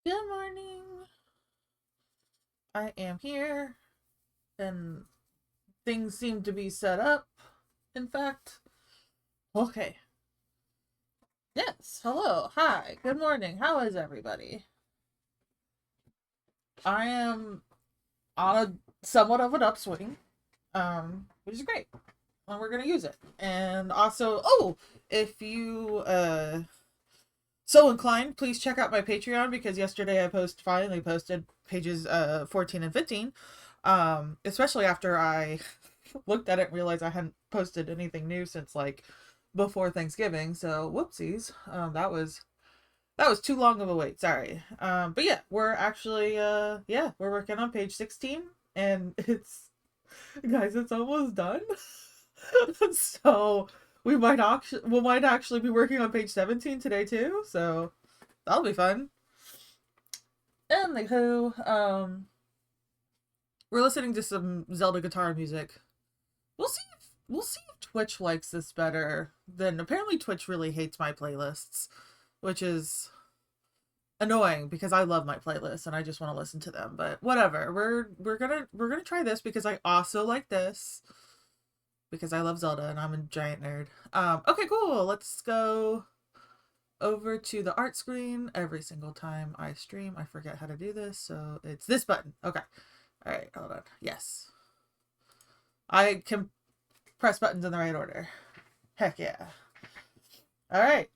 Good morning. I am here, and things seem to be set up. In fact, okay. Yes. Hello. Hi. Good morning. How is everybody? I am on a somewhat of an upswing, which is great, and we're gonna use it. And also, if you so inclined, please check out my Patreon because yesterday I finally posted pages 14 and 15. Especially after I looked at it and realized I hadn't posted anything new since like before Thanksgiving. So whoopsies. That was too long of a wait. Sorry. But yeah, we're actually we're working on page 16 and it's guys, it's almost done. So we might actually be working on page 17 today too. So that'll be fun. Anywho, we're listening to some Zelda guitar music. We'll see if Twitch likes this better. Then apparently Twitch really hates my playlists, which is annoying because I love my playlists and I just want to listen to them. But whatever. We're gonna try this because I also like this because I love Zelda and I'm a giant nerd. Okay, cool. Let's go over to the art screen. Every single time I stream, I forget how to do this, so it's this button. Okay. All right, hold on. Yes. I can press buttons in the right order. Heck yeah. All right.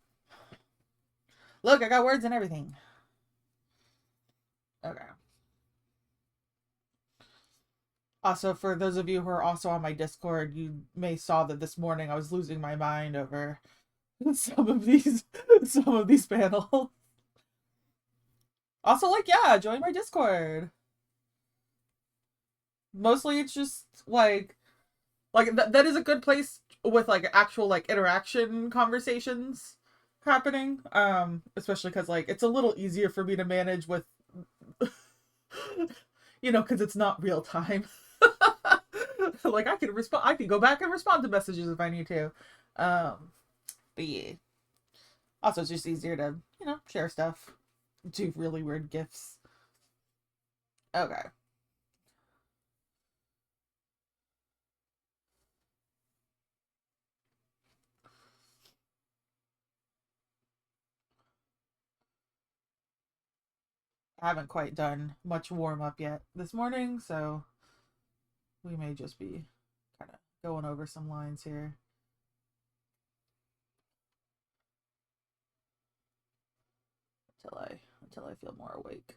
Look, I got words and everything. Okay. Also, for those of you who are also on my Discord, you may saw that this morning I was losing my mind over some of these some of these panels. Also, like, yeah, join my Discord. Mostly it's just that is a good place with like actual like interaction conversations happening. Especially because like it's a little easier for me to manage with because it's not real time. Like I can go back and respond to messages if I need to. But yeah. Also it's just easier to, share stuff. Do really weird gifs. Okay. I haven't quite done much warm up yet this morning, so we may just be kind of going over some lines here until I feel more awake.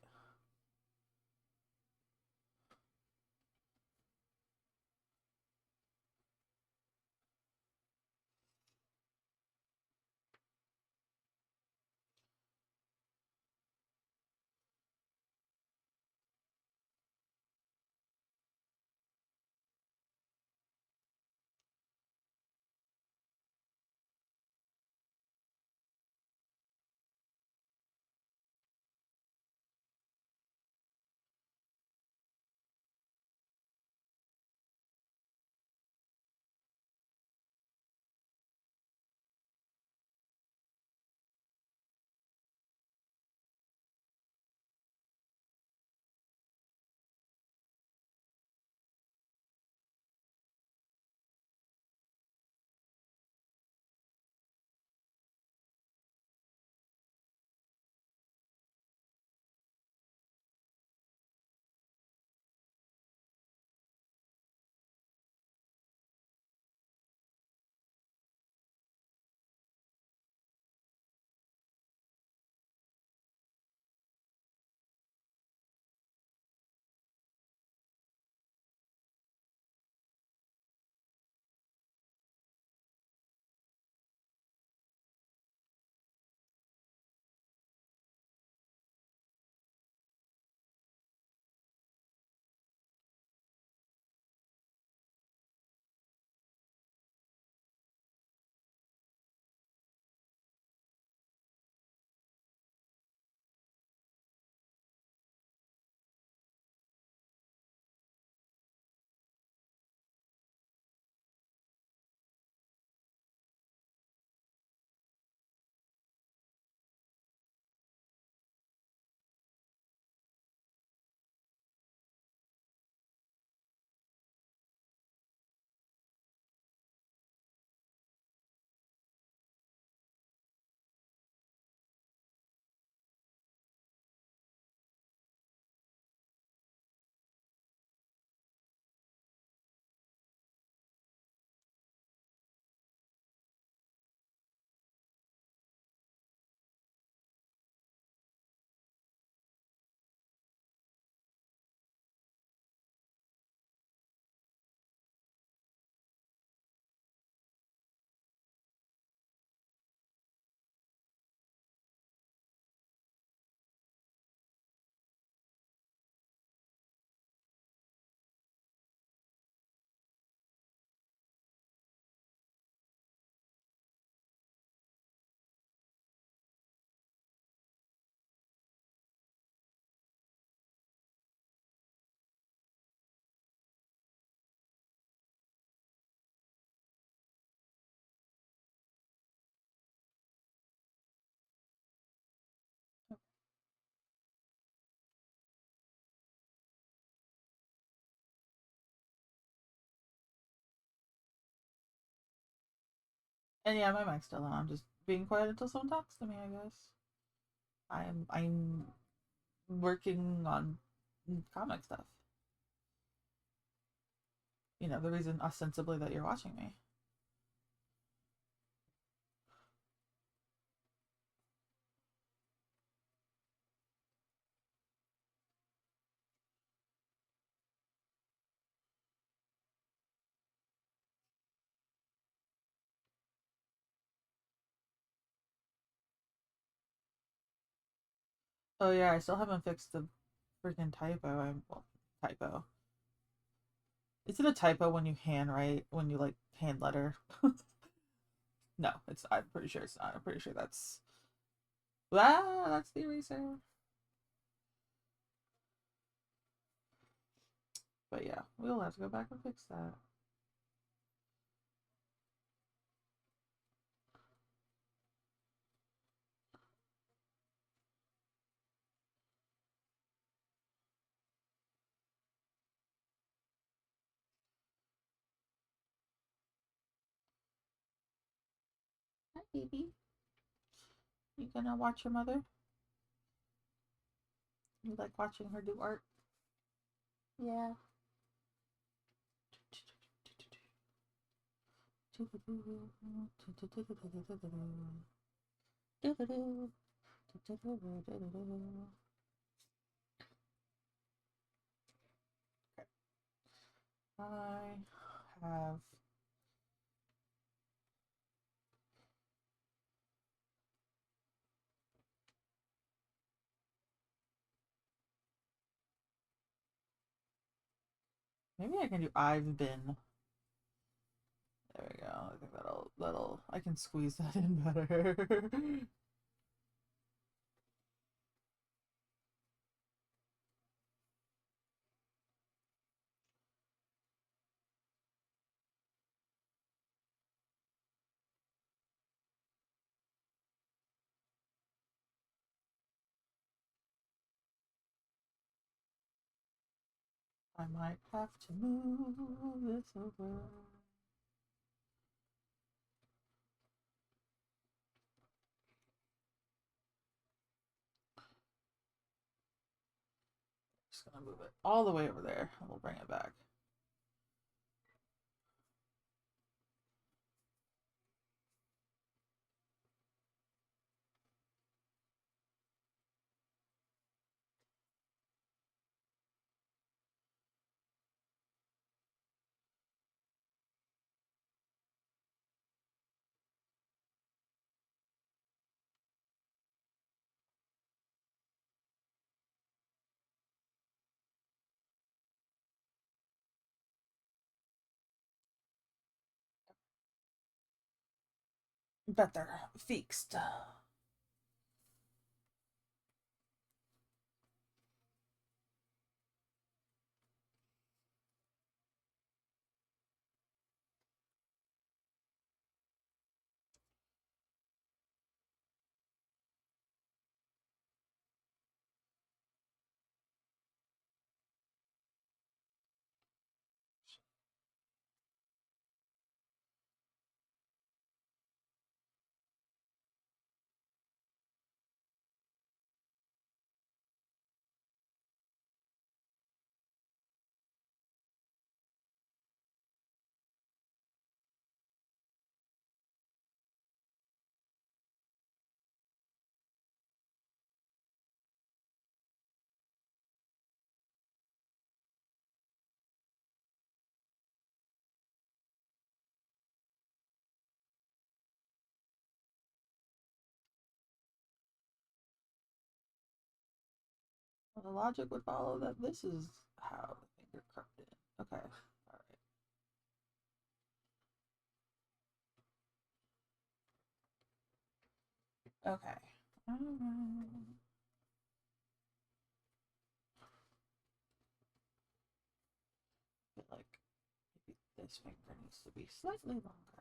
And yeah, my mic's still on. I'm just being quiet until someone talks to me, I guess. I'm working on comic stuff. You know, the reason ostensibly that you're watching me. Oh yeah, I still haven't fixed the freaking typo. Typo. Is it a typo when you handwrite when you like hand letter? No, it's. I'm pretty sure it's not. I'm pretty sure that's. Ah, that's the eraser. But yeah, we'll have to go back and fix that. Hi, baby. You gonna watch your mother? You like watching her do art? Yeah. I have maybe I can do I've been. There we go. I think that'll I can squeeze that in better. I might have to move this over. Just gonna move it all the way over there and we'll bring it back. Better. Fixed. Well, the logic would follow that this is how the finger crept in. Okay. Alright. Okay. I feel like maybe this finger needs to be slightly longer.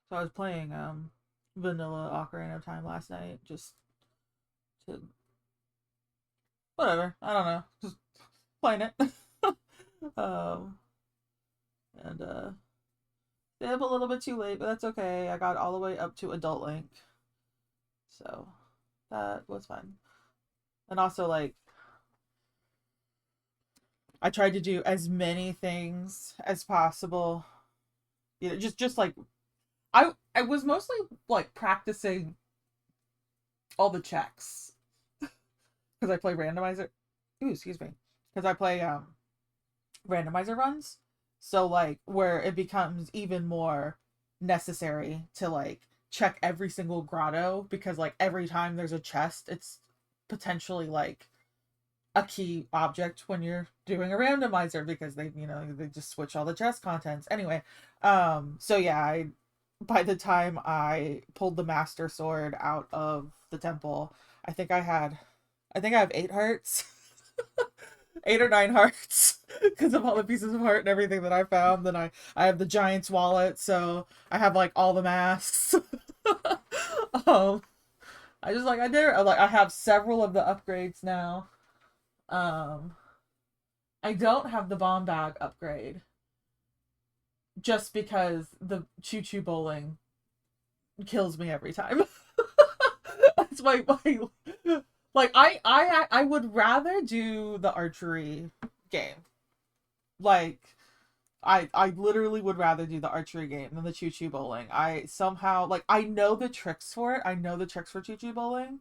So I was playing vanilla Ocarina of Time last night, just to whatever. I don't know, just playing it. um, and stayed up a little bit too late, but that's okay. I got all the way up to Adult Link, so that was fun. And also, like, I tried to do as many things as possible. You know, just like I was mostly like practicing all the checks because I play randomizer. Ooh, excuse me. Because I play randomizer runs. So like where it becomes even more necessary to like check every single grotto because like every time there's a chest, it's potentially like a key object when you're doing a randomizer because they just switch all the chest contents. Anyway, so yeah, I by the time I pulled the master sword out of the temple, I think I have 8 hearts. 8 or 9 hearts because of all the pieces of heart and everything that I found. Then I have the giant's wallet, so I have like all the masks. um I just like I have several of the upgrades now. um I don't have the bomb bag upgrade just because the choo choo bowling kills me every time. That's my like I would rather do the archery game. Like I literally would rather do the archery game than the choo choo bowling. I somehow like I know the tricks for it. I know the tricks for choo choo bowling.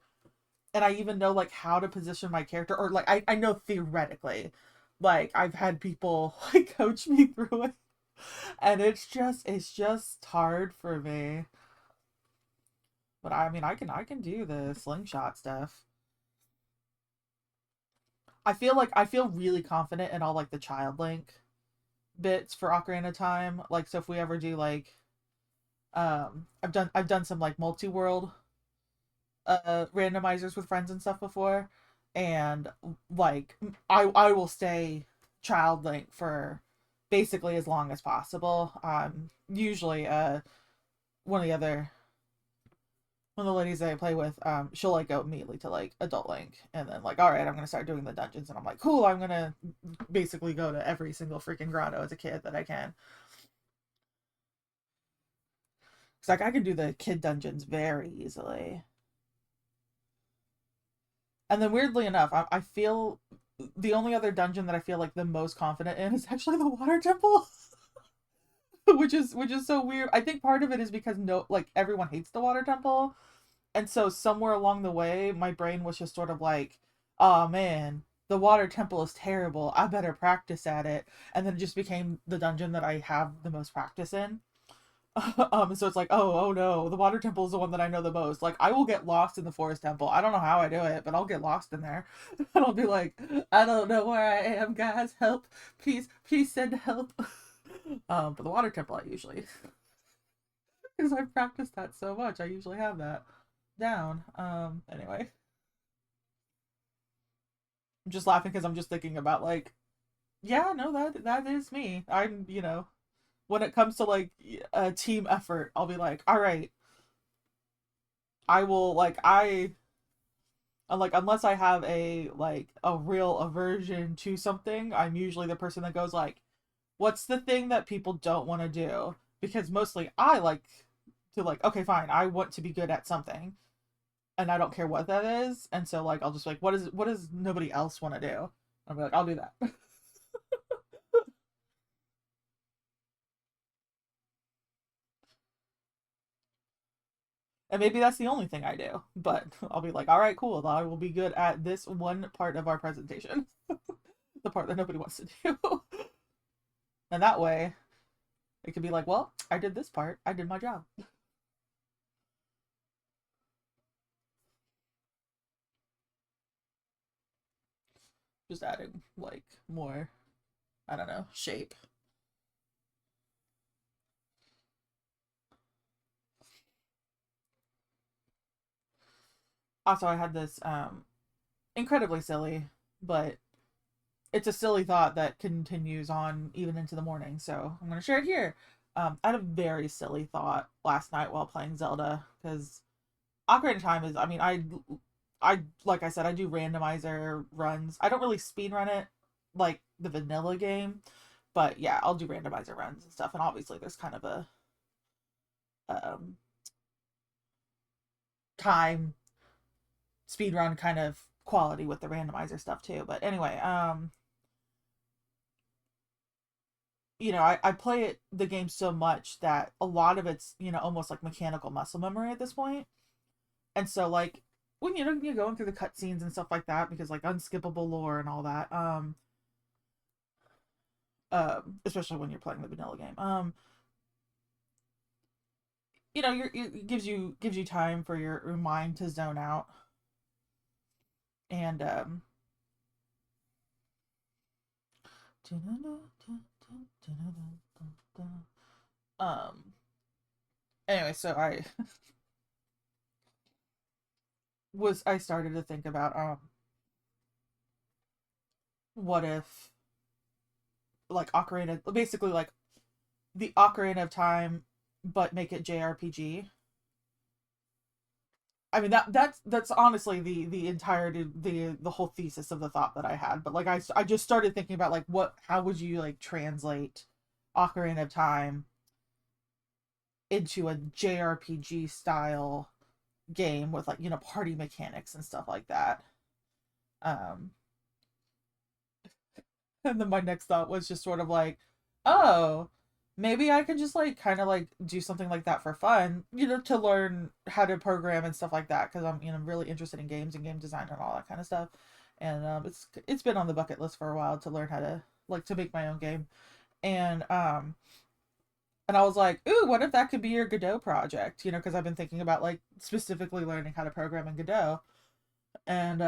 And I even know like how to position my character or like I know theoretically. Like I've had people like coach me through it. And it's just hard for me. But I mean I can do the slingshot stuff. I feel really confident in all like the child link bits for Ocarina of Time. Like so if we ever do like I've done some like multi-world randomizers with friends and stuff before, and like I will stay child link for basically as long as possible. Usually one of the other one of the ladies that I play with, she'll like go immediately to like adult link and then like, all right, I'm gonna start doing the dungeons, and I'm like, cool, I'm gonna basically go to every single freaking grotto as a kid that I can. It's like I can do the kid dungeons very easily. And then weirdly enough, I feel the only other dungeon that I feel like the most confident in is actually the water temple. Which is so weird. I think part of it is because no like everyone hates the water temple. And so somewhere along the way, my brain was just sort of like, oh man, the water temple is terrible. I better practice at it. And then it just became the dungeon that I have the most practice in. So it's like, oh no, the water temple is the one that I know the most. Like, I will get lost in the forest temple. I don't know how I do it, but I'll get lost in there. And I'll be like, I don't know where I am, guys. Help. Please send help. But the water temple I usually because I've practiced that so much, I usually have that down. Anyway. I'm just laughing because I'm just thinking about like, yeah, no, that is me. I'm, when it comes to like a team effort, I'll be like, all right, I will like I'm like unless I have a real aversion to something, I'm usually the person that goes like, what's the thing that people don't want to do? Because mostly I like to like, okay, fine, I want to be good at something, and I don't care what that is, and so like I'll just like, what does nobody else want to do? I'll be like, I'll do that. And maybe that's the only thing I do. But I'll be like, all right, cool. I will be good at this one part of our presentation, the part that nobody wants to do. And that way, it could be like, well, I did this part. I did my job. Just adding like more, I don't know, shape. Also, I had this incredibly silly, but it's a silly thought that continues on even into the morning. So I'm gonna share it here. I had a very silly thought last night while playing Zelda because Ocarina of Time is. I mean, I like I said, I do randomizer runs. I don't really speed run it like the vanilla game, but yeah, I'll do randomizer runs and stuff. And obviously, there's kind of a um, time speed run kind of quality with the randomizer stuff too. But anyway, I play the game so much that a lot of it's, almost like mechanical muscle memory at this point. And so like when you're going through the cutscenes and stuff like that, because like unskippable lore and all that, especially when you're playing the vanilla game, it gives you time for your mind to zone out. And um anyway, so I started to think about what if like Ocarina, basically like the Ocarina of Time, but make it JRPG. I mean that's honestly the entirety, the whole thesis of the thought that I had. But like I just started thinking about like how would you like translate Ocarina of Time into a JRPG style game with like party mechanics and stuff like that. Um, and then my next thought was just sort of like, oh, maybe I could just like kind of like do something like that for fun, to learn how to program and stuff like that because I'm really interested in games and game design and all that kind of stuff. And it's been on the bucket list for a while to learn how to like to make my own game. And and I was like, ooh, what if that could be your Godot project? Because I've been thinking about like specifically learning how to program in Godot. And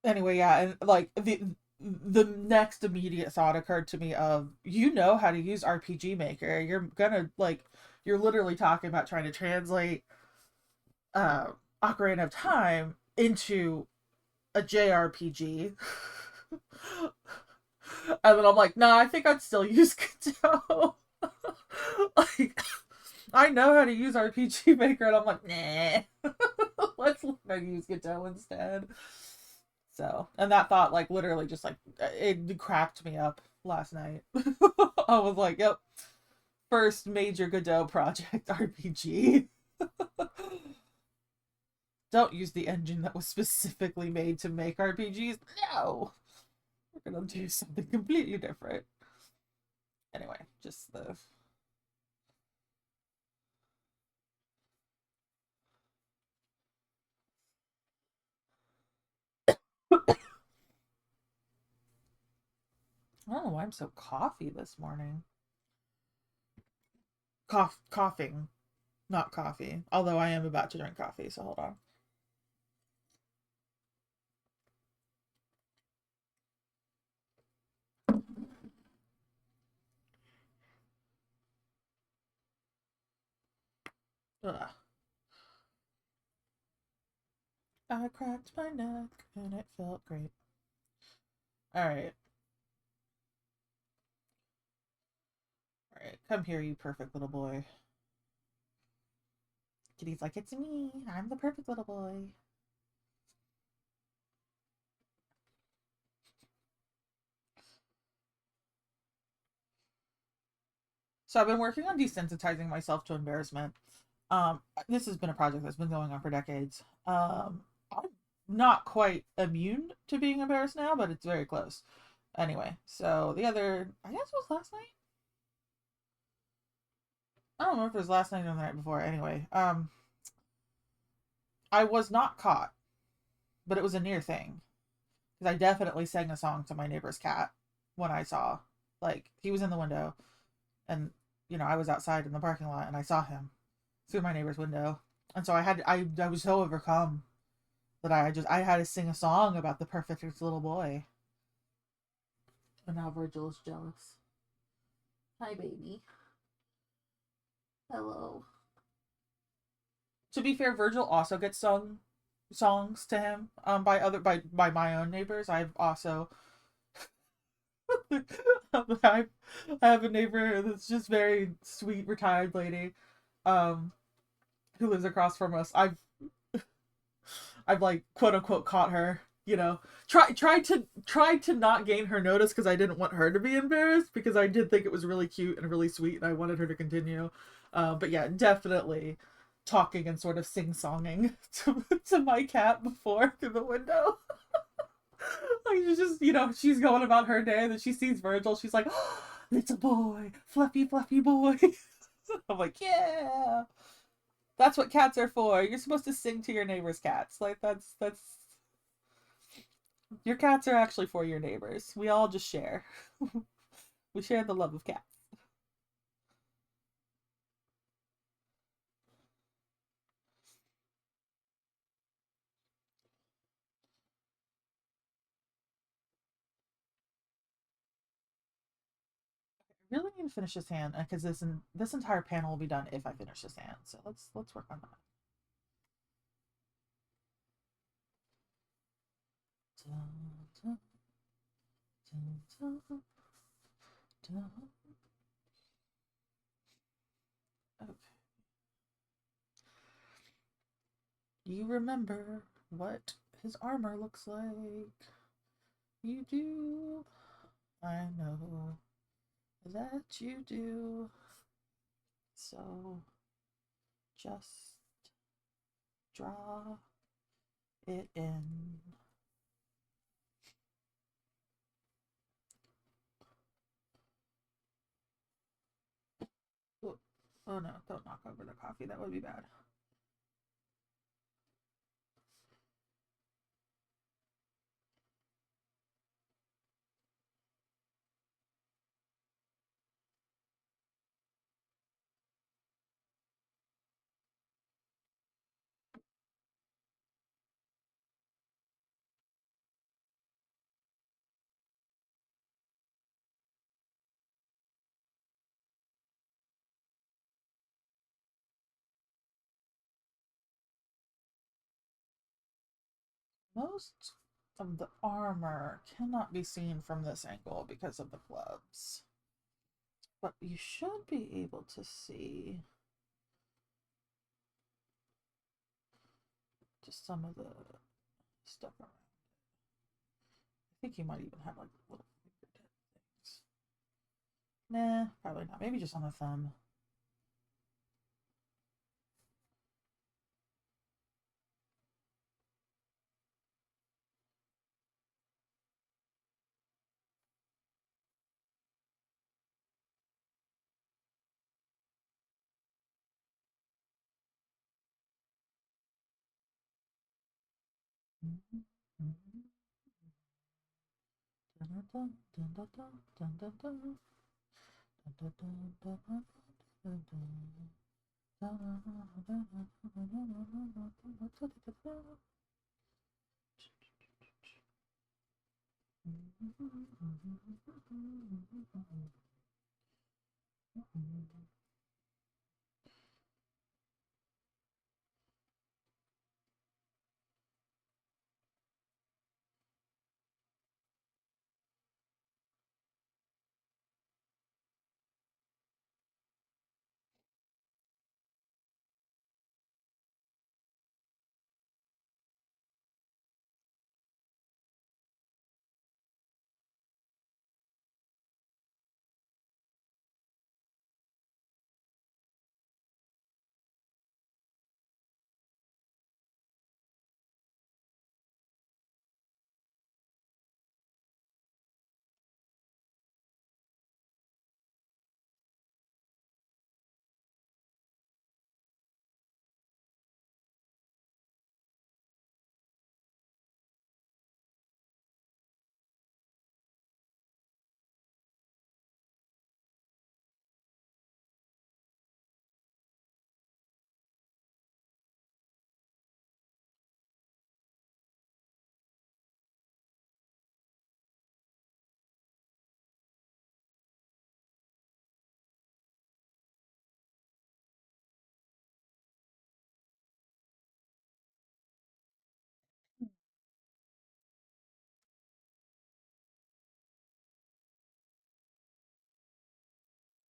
anyway, yeah, and like the next immediate thought occurred to me of how to use RPG Maker. You're literally talking about trying to translate uh Ocarina of Time into a JRPG. And then I'm like, nah, I think I'd still use Godot. Like, I know how to use RPG Maker, and I'm like, nah, let's learn how to use Godot instead. So, and that thought, like, literally just like it cracked me up last night. I was like, yep, first major Godot project RPG. Don't use the engine that was specifically made to make RPGs. No, we're gonna do something completely different. Anyway, just the I don't know why I'm so coffee this morning. Coughing, not coffee. Although I am about to drink coffee, so hold on. Ugh. I cracked my neck and it felt great. All right, all right. Come here, you perfect little boy. Kitty's like, it's me. I'm the perfect little boy. So I've been working on desensitizing myself to embarrassment. This has been a project that's been going on for decades. I'm not quite immune to being embarrassed now, but it's very close. Anyway, so I guess it was last night. I don't know if it was last night or the night before. Anyway, I was not caught, but it was a near thing because I definitely sang a song to my neighbor's cat when I saw, like, he was in the window, and I was outside in the parking lot and I saw him through my neighbor's window, and so I was so overcome that I had to sing a song about the perfect little boy. And now Virgil is jealous. Hi, baby. Hello. To be fair, Virgil also gets sung songs to him by my own neighbors. I've also I have a neighbor that's just very sweet retired lady um who lives across from us. I've like quote unquote caught her, tried to not gain her notice because I didn't want her to be embarrassed, because I did think it was really cute and really sweet and I wanted her to continue. But yeah, definitely talking and sort of sing-songing to my cat before through the window. Like, she's just, she's going about her day, and then she sees Virgil, she's like, oh, it's a boy, fluffy fluffy boy. I'm like, yeah, that's what cats are for. You're supposed to sing to your neighbor's cats. Like, that's your cats are actually for your neighbors. We all just share. We share the love of cats. I really need to finish this hand because this entire panel will be done if I finish this hand. So let's work on that. Okay. You remember what his armor looks like. You do. I know that you do. So just draw it in. Oh, oh no, don't knock over the coffee. That would be bad. Most of the armor cannot be seen from this angle because of the gloves. But you should be able to see just some of the stuff around. I think you might even have like little fingertip things. Nah, probably not. Maybe just on the thumb.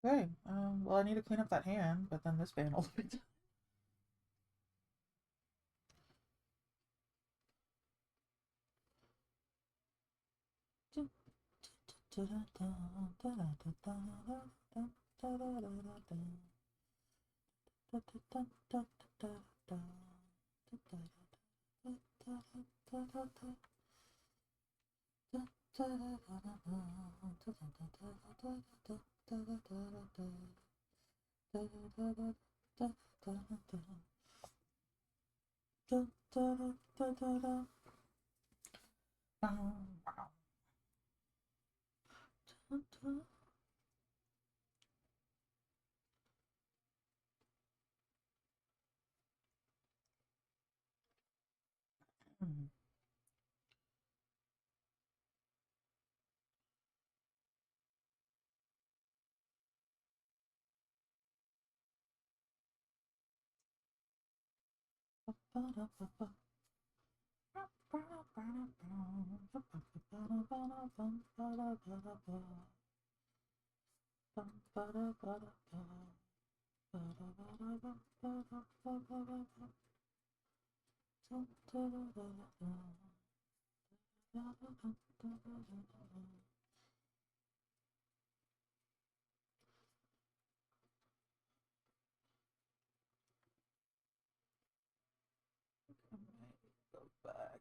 Okay, well, I need to clean up that hand, but then this band will be done. Go back.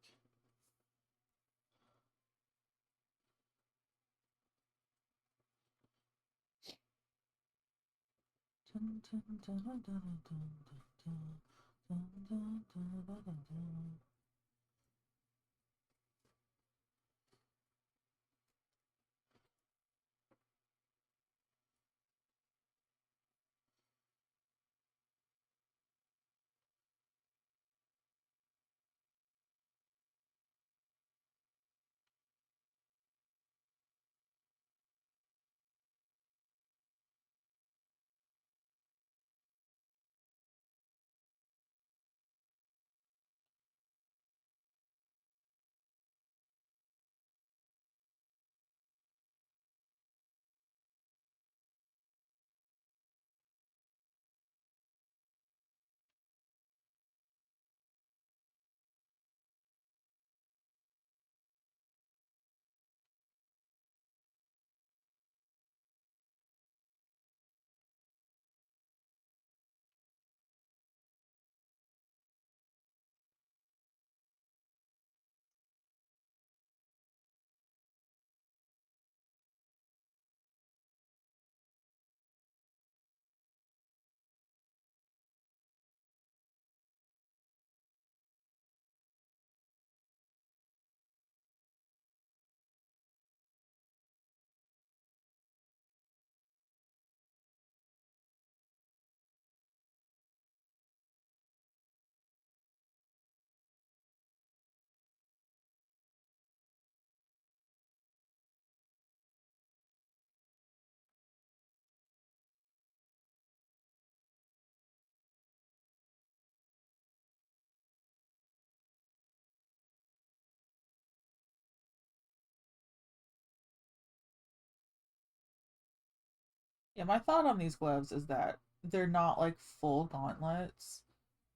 Yeah, my thought on these gloves is that they're not like full gauntlets.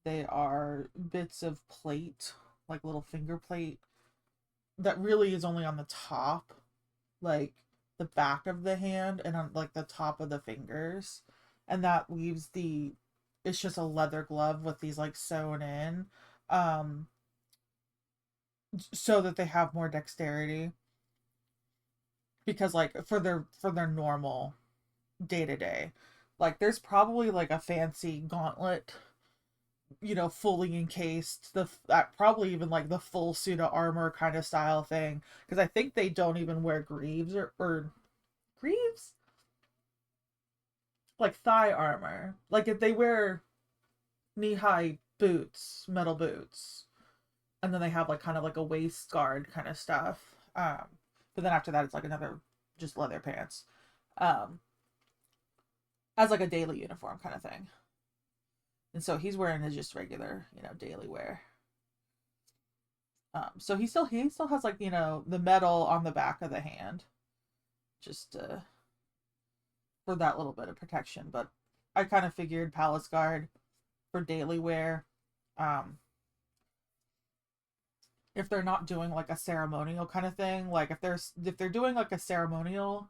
They are bits of plate, like little finger plate, that really is only on the top, like the back of the hand and on like the top of the fingers. And that leaves it's just a leather glove with these like sewn in, um, so that they have more dexterity. Because like for their normal day to day, like there's probably like a fancy gauntlet, fully encased, probably even like the full suit of armor kind of style thing. Because I think they don't even wear greaves or greaves, like thigh armor. Like if they wear knee high boots, metal boots, and then they have like kind of like a waist guard kind of stuff. But then after that, it's like another just leather pants, um, as like a daily uniform kind of thing. And so he's wearing his just regular, daily wear. So he still has like the metal on the back of the hand, just for that little bit of protection. But I kind of figured Palace Guard for daily wear. Um, if they're not doing like a ceremonial kind of thing, like if they're doing like a ceremonial,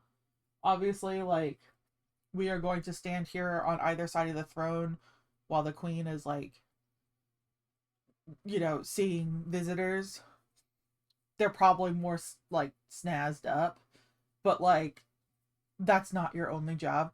obviously like we are going to stand here on either side of the throne while the queen is like, seeing visitors. They're probably more like snazzed up, but like that's not your only job.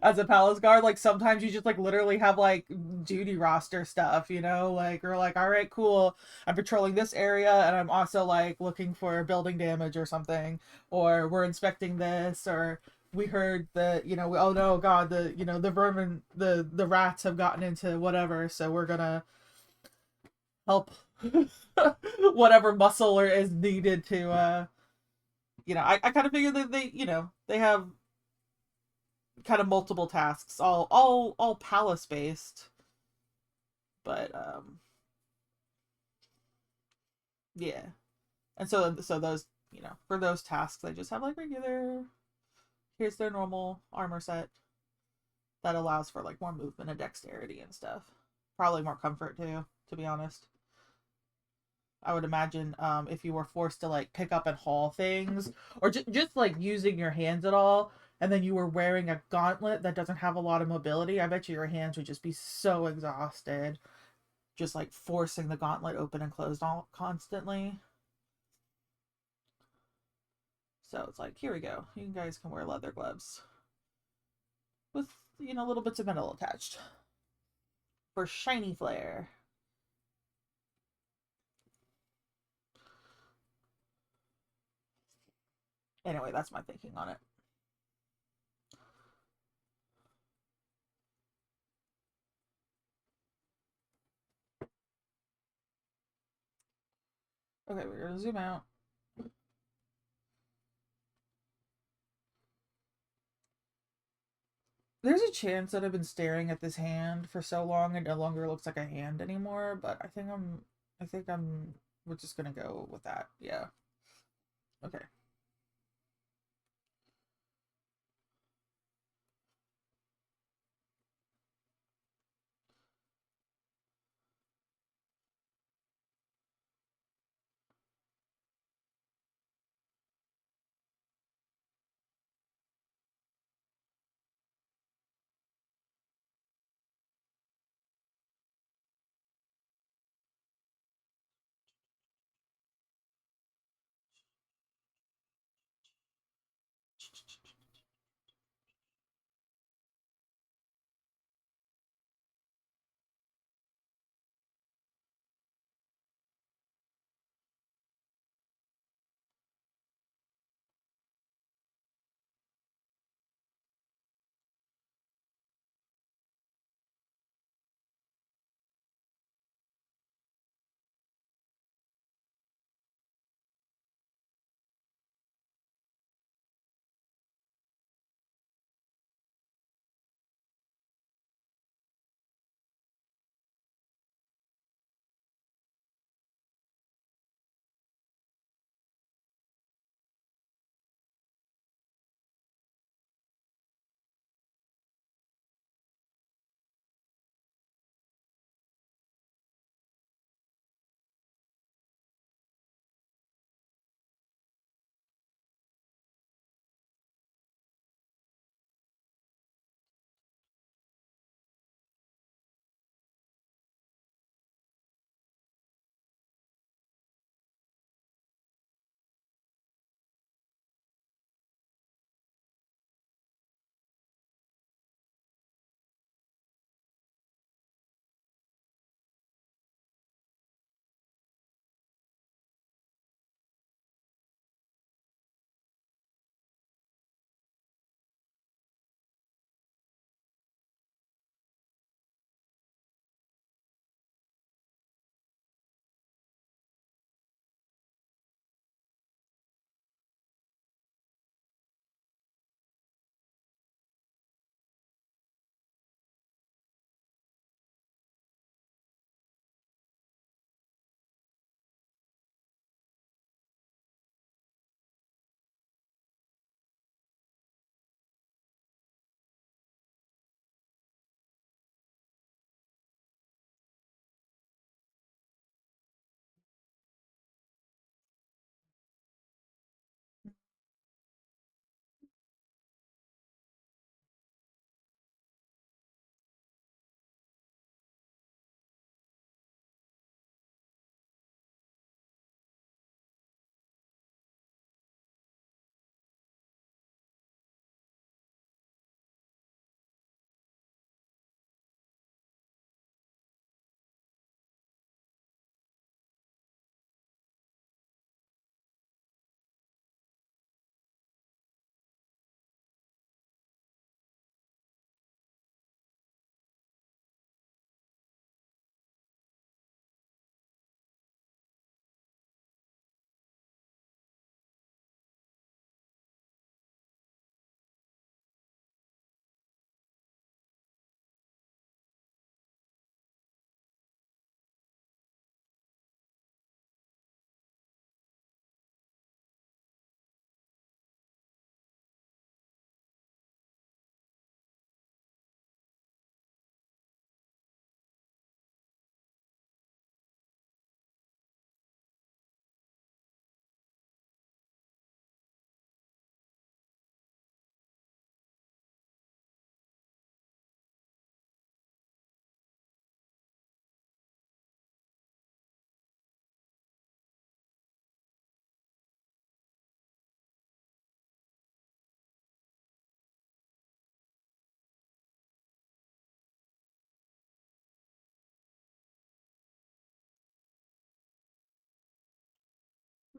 As a palace guard, like sometimes you just like literally have like duty roster stuff, like or like, all right, cool, I'm patrolling this area and I'm also like looking for building damage or something, or we're inspecting this, or we heard that, oh no god, the vermin, the rats have gotten into whatever, so we're gonna help whatever muscle or is needed to I kind of figure that they have kind of multiple tasks, all palace based, but yeah. And so those, for those tasks they just have like regular, here's their normal armor set that allows for like more movement and dexterity and stuff. Probably more comfort too, to be honest. I would imagine if you were forced to like pick up and haul things, or just like using your hands at all, and then you were wearing a gauntlet that doesn't have a lot of mobility, I bet you your hands would just be so exhausted, just like forcing the gauntlet open and closed all constantly. So it's like, here we go. You guys can wear leather gloves with, little bits of metal attached for shiny flair. Anyway, that's my thinking on it. Okay, we're gonna zoom out. There's a chance that I've been staring at this hand for so long it no longer looks like a hand anymore, but we're just gonna go with that. Yeah. Okay.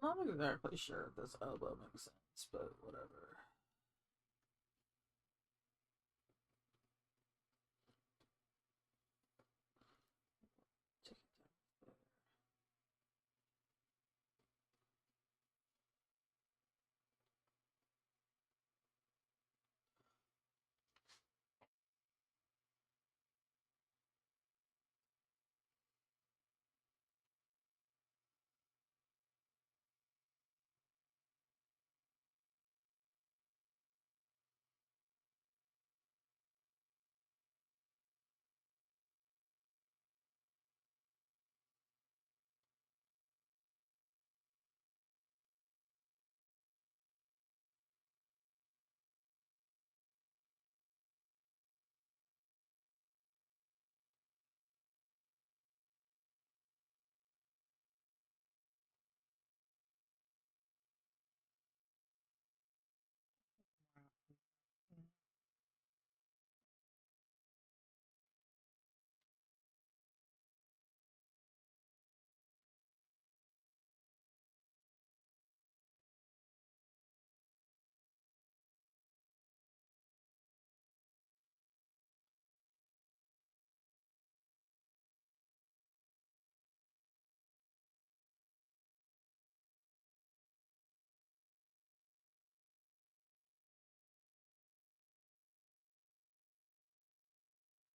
Not exactly sure if this elbow makes sense, but whatever.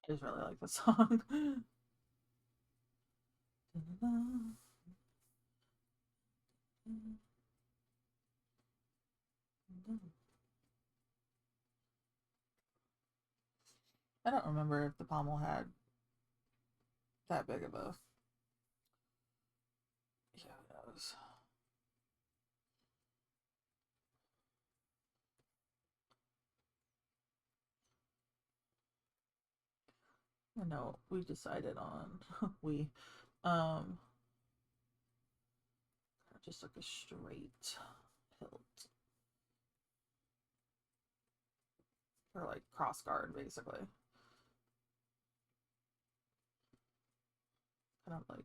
I just really like this song. I don't remember if the pommel had that big of a. Yeah, it does. I know we decided on we um just like a straight hilt or like cross guard basically. Kind of like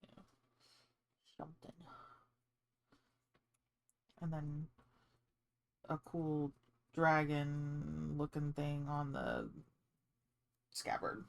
yeah, something. And then a cool dragon looking thing on the scabbard.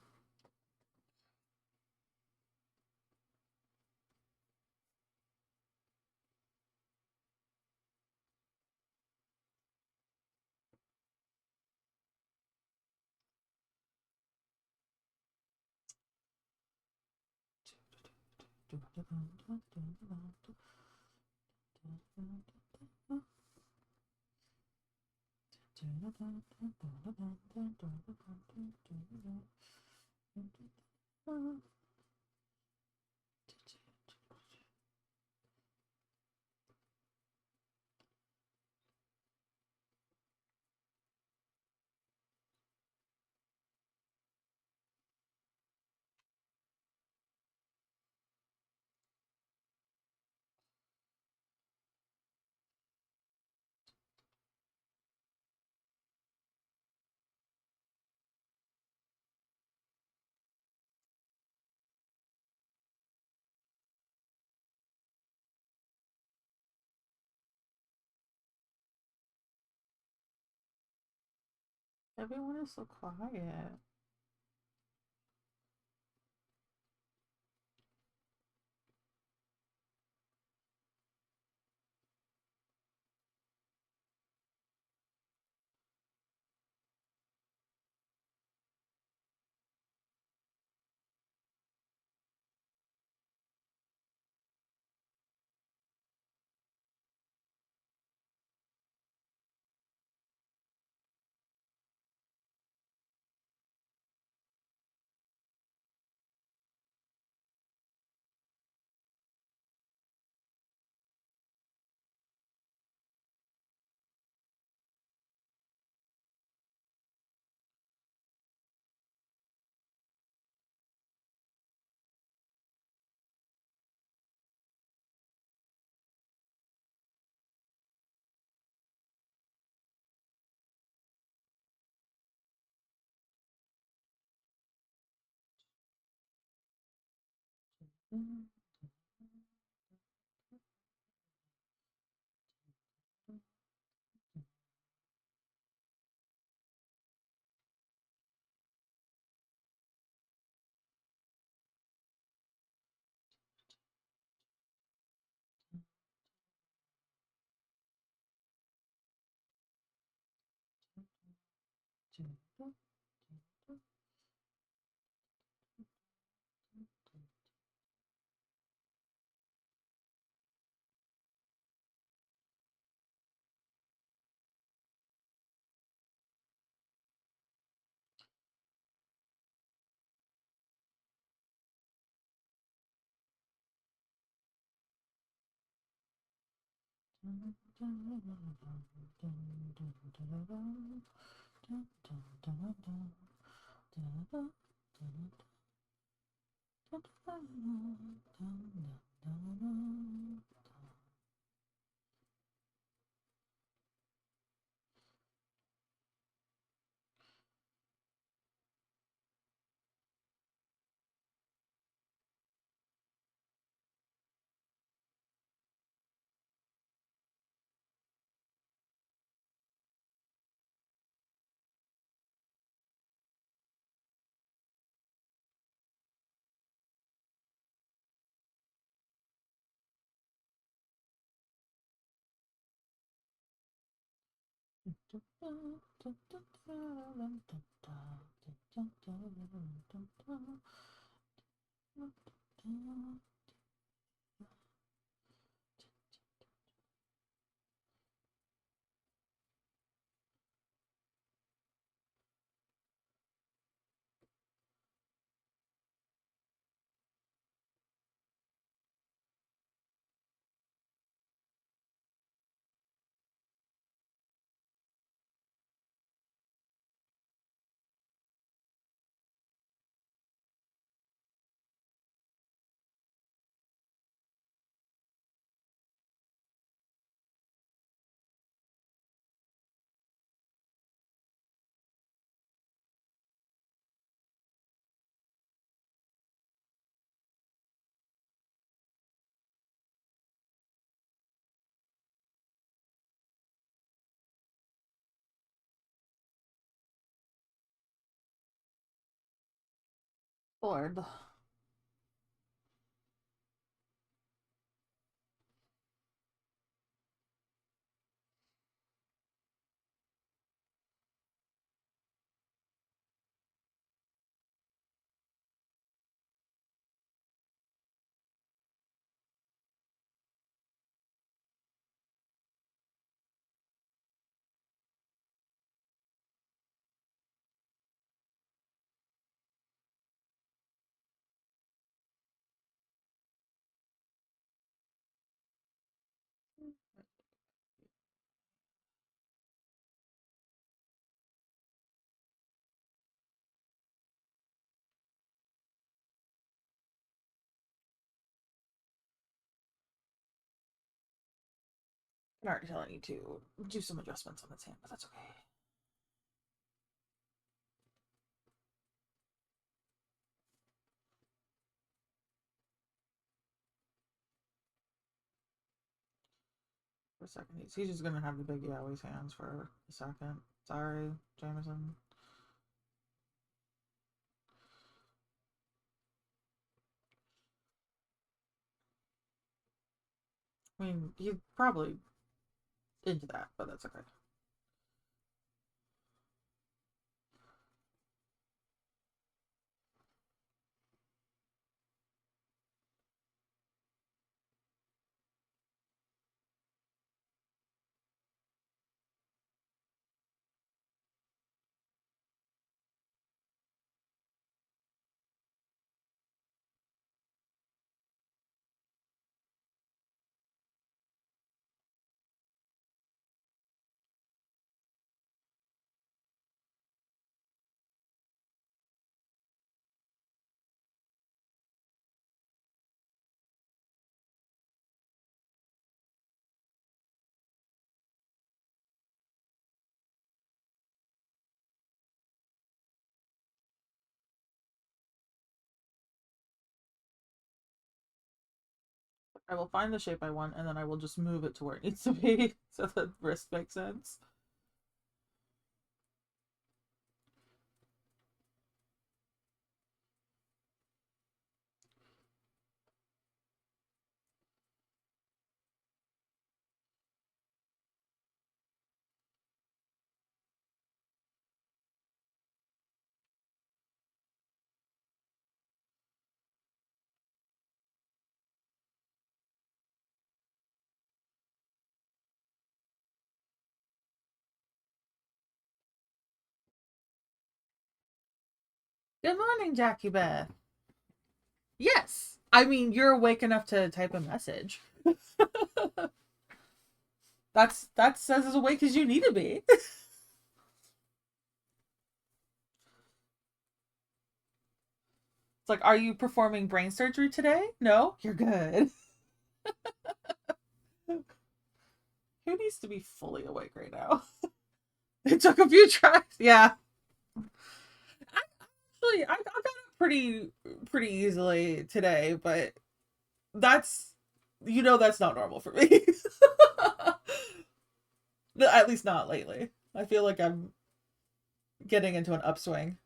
Everyone is so quiet. Lord. I can already tell I need to do some adjustments on this hand, but that's okay. For a second, he's just gonna have the big Yowie's hands for a second. Sorry, Jameson. I mean, he's probably into that, but that's okay. I will find the shape I want and then I will just move it to where it needs to be so the wrist makes sense. Good morning, Jackie Beth. Yes. I mean, you're awake enough to type a message. That's says as awake as you need to be. It's like, are you performing brain surgery today? No? You're good. Who needs to be fully awake right now? It took a few tries. Yeah. I got it pretty easily today, but that's that's not normal for me. At least not lately. I feel like I'm getting into an upswing.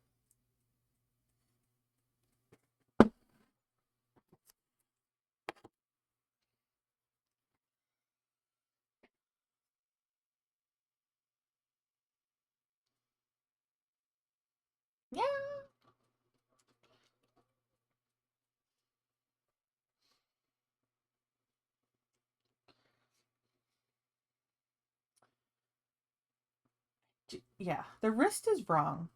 Yeah. Yeah. The wrist is wrong.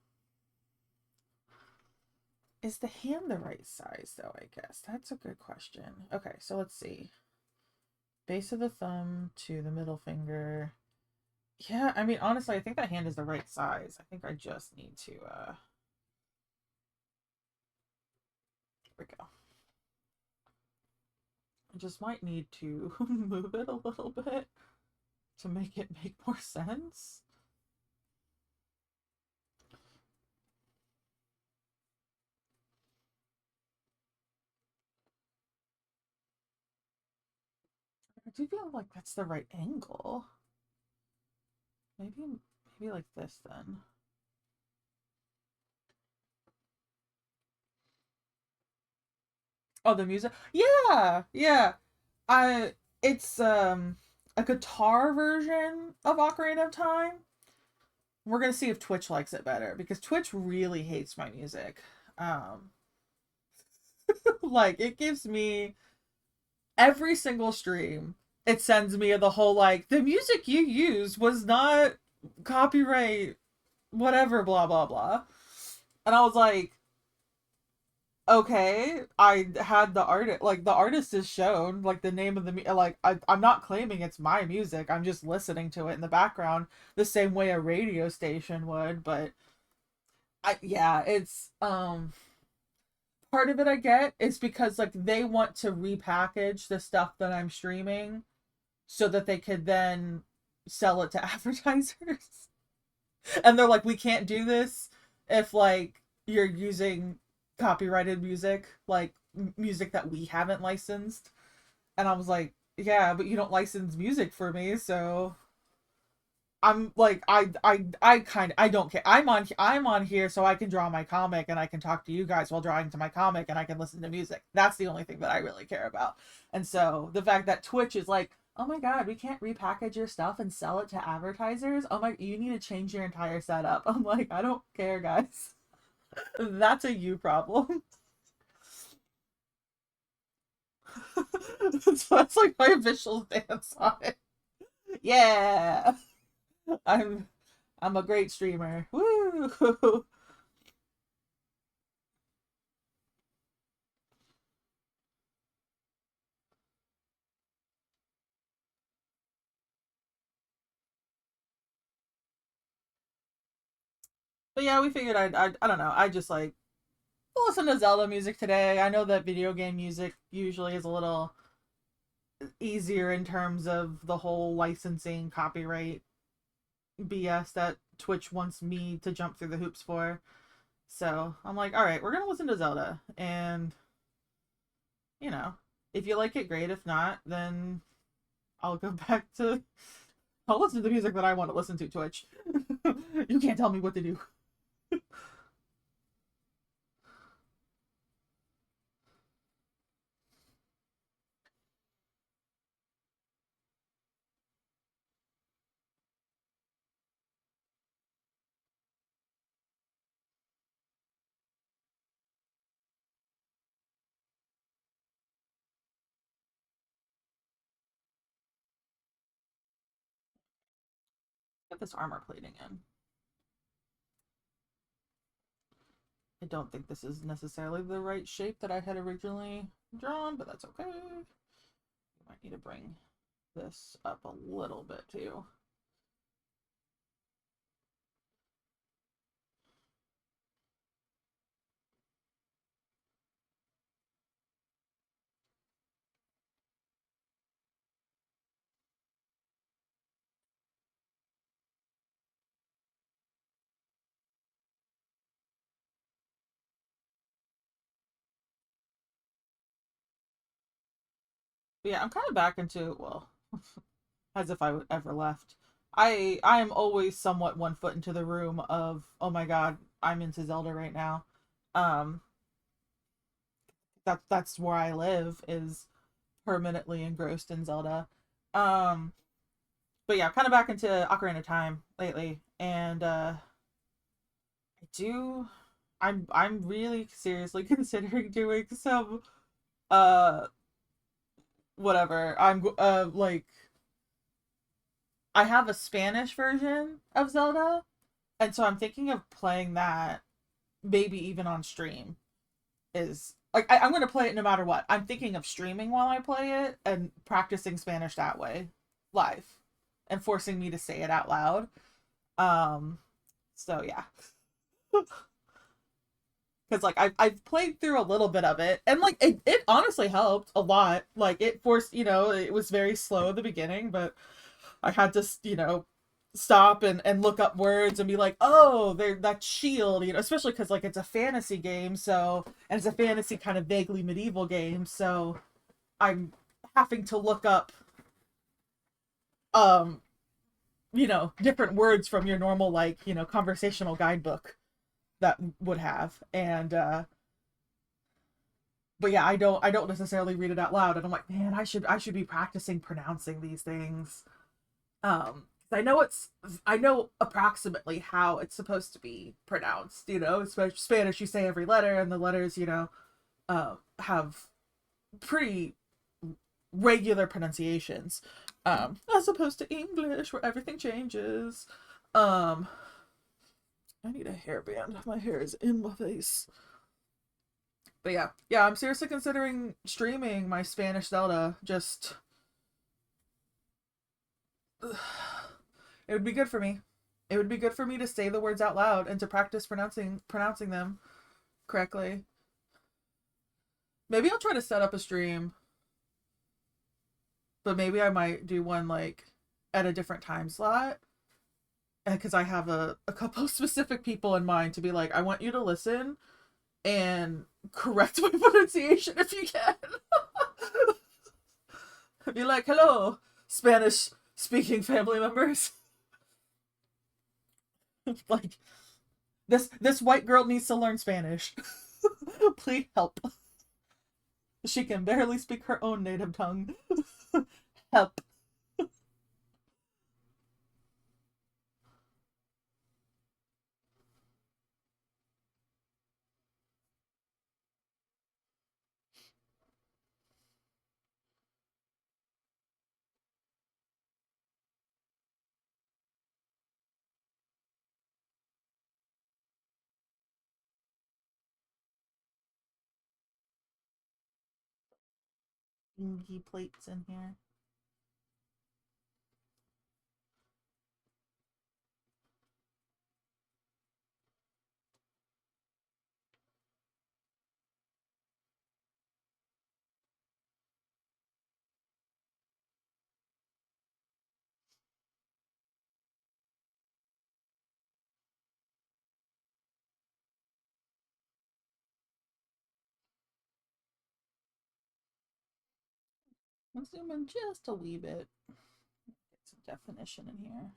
Is the hand the right size though, I guess? That's a good question. Okay, so let's see. Base of the thumb to the middle finger. Yeah, I mean honestly, I think that hand is the right size. I think I just need to here we go. I just might need to move it a little bit to make it make more sense. I do feel like that's the right angle. Maybe like this then. Oh, the music. Yeah, yeah. I it's a guitar version of Ocarina of Time. We're gonna see if Twitch likes it better because Twitch really hates my music. Um like it gives me every single stream, it sends me the whole like the music you used was not copyright whatever blah blah blah. And I was like, okay, I had the artist, like the artist is shown, like the name of like I'm not claiming it's my music. I'm just listening to it in the background the same way a radio station would. But yeah, it's part of it I get is because like they want to repackage the stuff that I'm streaming so that they could then sell it to advertisers. And they're like, we can't do this if like you're using copyrighted music, like music that we haven't licensed. And I was like, yeah, but you don't license music for me, so I'm like, I don't care. I'm on here so I can draw my comic and I can talk to you guys while drawing to my comic and I can listen to music. That's the only thing that I really care about. And so the fact that Twitch is like, oh my god, we can't repackage your stuff and sell it to advertisers. Oh my, you need to change your entire setup. I'm like, I don't care, guys. That's a you problem. So that's like my official stance on it. Yeah. I'm I'm a great streamer. Woo! But yeah, we figured I don't know. I just like listen to Zelda music today. I know that video game music usually is a little easier in terms of the whole licensing copyright BS that Twitch wants me to jump through the hoops for. So I'm like, all right, we're gonna listen to Zelda, and you know, If you like it, great. If not, then I'll go back to. I'll listen to the music that I want to listen to. Twitch. You can't tell me what to do. Get this armor plating in. I don't think this is necessarily the right shape that I had originally drawn, but that's okay. I might need to bring this up a little bit too. But yeah, I'm kind of back into, well, as if I would ever left. I am always somewhat one foot into the room of, oh my god, I'm into Zelda right now. Um that's where I live, is permanently engrossed in Zelda. Um but yeah, kind of back into Ocarina of Time lately, and I do I'm really seriously considering doing some uh whatever. I'm like, I have a Spanish version of Zelda, and so I'm thinking of playing that, maybe even on stream. Is like, I'm going to play it no matter what. I'm thinking of streaming while I play it and practicing Spanish that way, live, and forcing me to say it out loud. Um, so yeah, because like I've played through a little bit of it, and like it honestly helped a lot. Like it forced, it was very slow at the beginning, but I had to, stop and look up words and be like, oh, they're that shield, especially because like it's a fantasy game, so, and it's a fantasy kind of vaguely medieval game, so I'm having to look up um different words from your normal, like, conversational guidebook that would have. And but yeah, I don't necessarily read it out loud, and I'm like, man, I should be practicing pronouncing these things. I know approximately how it's supposed to be pronounced. Spanish, you say every letter, and the letters, have pretty regular pronunciations, as opposed to English where everything changes. um I need a hairband, my hair is in my face. But yeah, I'm seriously considering streaming my Spanish Zelda. Just it would be good for me. It would be good for me to say the words out loud and to practice pronouncing them correctly. Maybe I'll try to set up a stream, but maybe I might do one like at a different time slot, because I have a couple of specific people in mind to be like, I want you to listen and correct my pronunciation if you can. Be like, hello, Spanish speaking family members. Like, this white girl needs to learn Spanish. Please help. She can barely speak her own native tongue. Help. Dingy plates in here. Let's zoom in just a wee bit. Get some definition in here.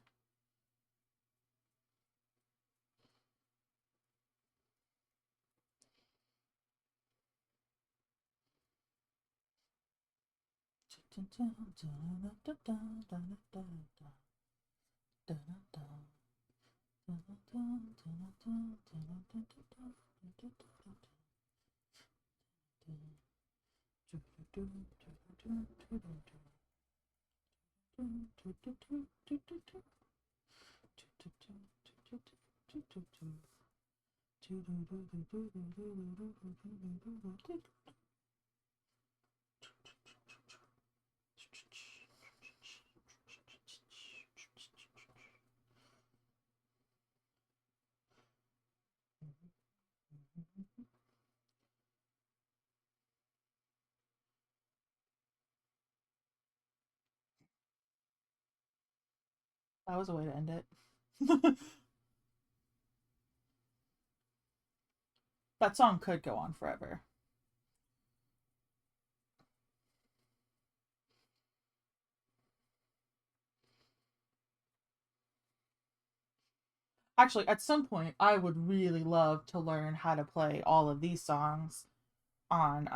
That was a way to end it. That song could go on forever. Actually, at some point, I would really love to learn how to play all of these songs on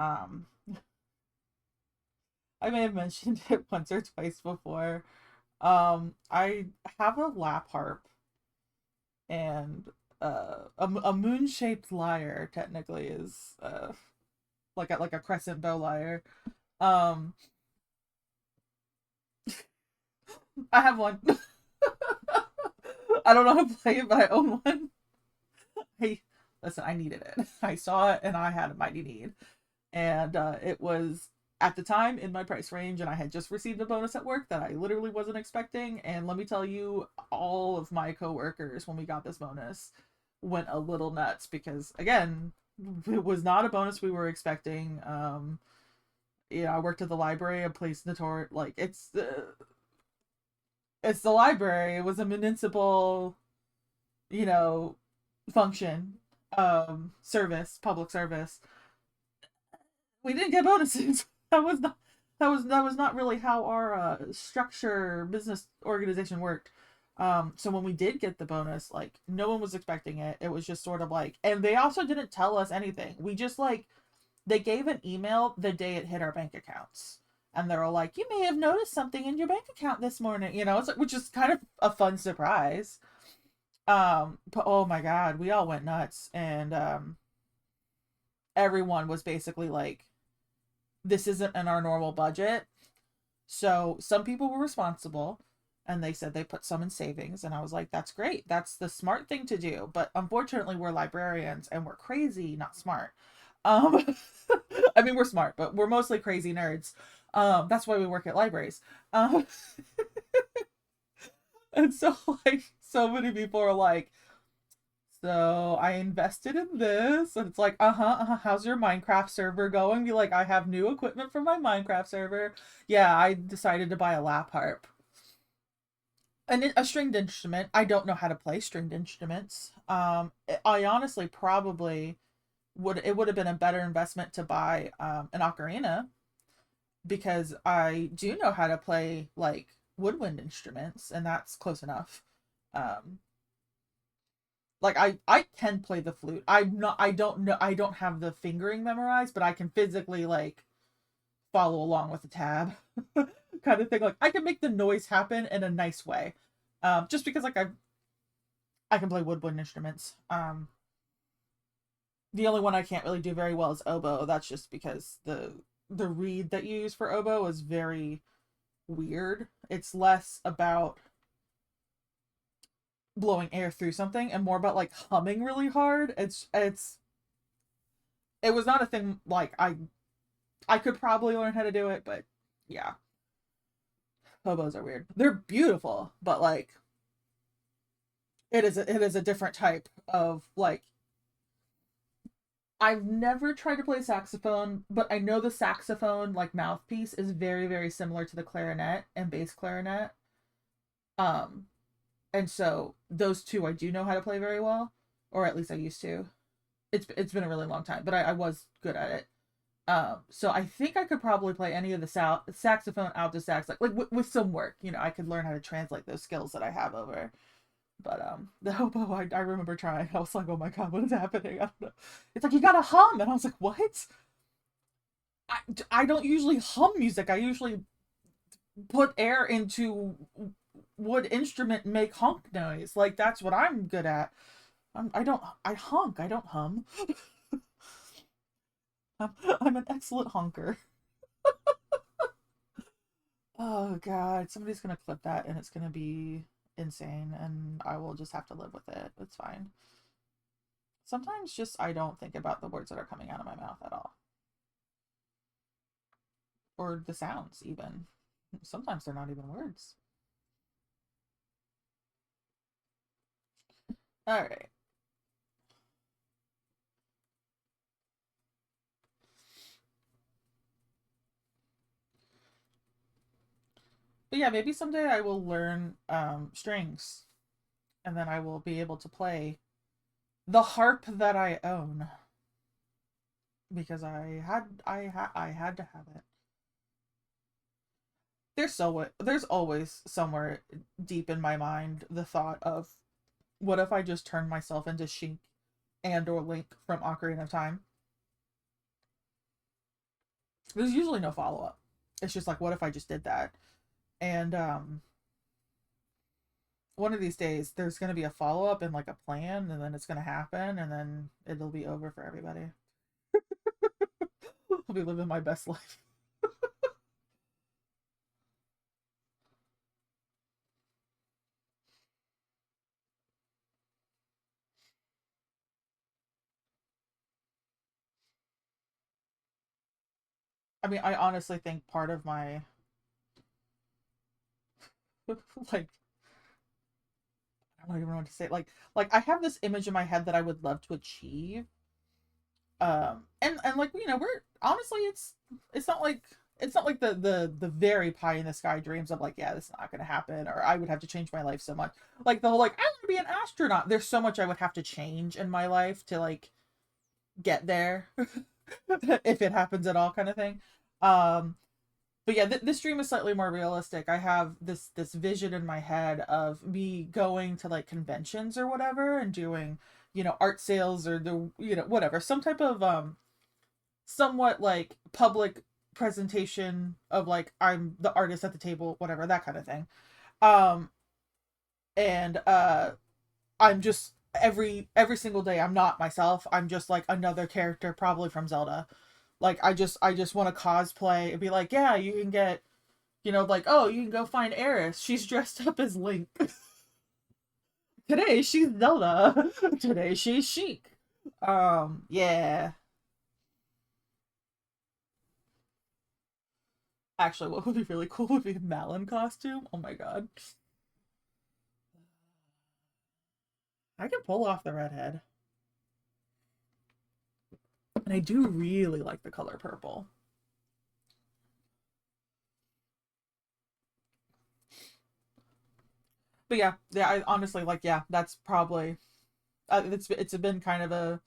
I may have mentioned it once or twice before. I have a lap harp and a moon-shaped lyre technically is like a crescent bow lyre. Um I have one. I don't know how to play it, but I own one. Hey, listen, I needed it. I saw it and I had a mighty need. And it was at the time in my price range, and I had just received a bonus at work that I literally wasn't expecting. And let me tell you, all of my coworkers, when we got this bonus, went a little nuts because, again, it was not a bonus we were expecting. Yeah, I worked at the library, a place notorious like it's the library. It was a municipal, you know, function, service, public service. We didn't get bonuses. That was not really how our structure business organization worked. So when we did get the bonus, like no one was expecting it. It was just sort of like, and they also didn't tell us anything. We just like they gave an email the day it hit our bank accounts, and they were like, "You may have noticed something in your bank account this morning." It's like, which is kind of a fun surprise. But oh my god, we all went nuts, and everyone was basically like, this isn't in our normal budget. So some people were responsible and they said they put some in savings. And I was like, that's great. That's the smart thing to do. But unfortunately, we're librarians and we're crazy, not smart. Um, I mean, we're smart, but we're mostly crazy nerds. That's why we work at libraries. Um, and so, like, so many people are like, so I invested in this, and it's like, how's your Minecraft server going? Be like, I have new equipment for my Minecraft server. Yeah, I decided to buy a lap harp and a stringed instrument. I don't know how to play stringed instruments. I honestly probably would have been a better investment to buy an ocarina because I do know how to play like woodwind instruments, and that's close enough. Um, like I can play the flute. I don't know, I don't have the fingering memorized, but I can physically like follow along with the tab kind of thing. Like I can make the noise happen in a nice way. Just because like I can play woodwind instruments. The only one I can't really do very well is oboe. That's just because the reed that you use for oboe is very weird. It's less about blowing air through something and more about like humming really hard. It was not a thing like I could probably learn how to do it, but yeah, hobos are weird. They're beautiful, but like it is a different type of like I've never tried to play saxophone, but I know the saxophone like mouthpiece is very very similar to the clarinet and bass clarinet. Um and so those two I do know how to play very well, or at least I used to. It's been a really long time, but I was good at it. So I think I could probably play any of the saxophone, alto sax, with some work. I could learn how to translate those skills that I have over. But the hobo, I remember trying. I was like, oh my god, what is happening? I don't know. It's like you gotta hum, and I was like, what? I don't usually hum music. I usually put air into wood instrument and make honk noise. Like that's what I'm good at. I honk. I don't hum. I'm an excellent honker. Oh god, somebody's gonna clip that and it's gonna be insane, and I will just have to live with it. It's fine. Sometimes just I don't think about the words that are coming out of my mouth at all. Or the sounds even. Sometimes they're not even words. Alright. But yeah, maybe someday I will learn strings, and then I will be able to play the harp that I own, because I had to have it. There's always somewhere deep in my mind the thought of, what if I just turned myself into Sheik and or Link from Ocarina of Time? There's usually no follow up. It's just like, what if I just did that? And one of these days there's gonna be a follow up and like a plan, and then it's gonna happen, and then it'll be over for everybody. I'll be living my best life. I mean, I honestly think part of my like, I don't even know what to say. Like I have this image in my head that I would love to achieve. And like, we're honestly, it's not like the very pie in the sky dreams of like, yeah, this is not gonna happen, or I would have to change my life so much. Like the whole like, I want to be an astronaut. There's so much I would have to change in my life to like get there, if it happens at all, kind of thing. Um, but yeah, this dream is slightly more realistic. I have this vision in my head of me going to like conventions or whatever, and doing, art sales, or the, whatever, some type of somewhat like public presentation of like, I'm the artist at the table, whatever, that kind of thing. Um and I'm just, every single day I'm not myself. I'm just like another character, probably from Zelda. Like I just want to cosplay and be like, yeah, you can get, like, oh, you can go find Eris. She's dressed up as Link. Today she's Zelda. Today she's Sheik. Yeah. Actually, what would be really cool would be a Malin costume. Oh my god. I can pull off the redhead. And I do really like the color purple. But yeah, yeah, I honestly like, yeah, that's probably, it's been kind of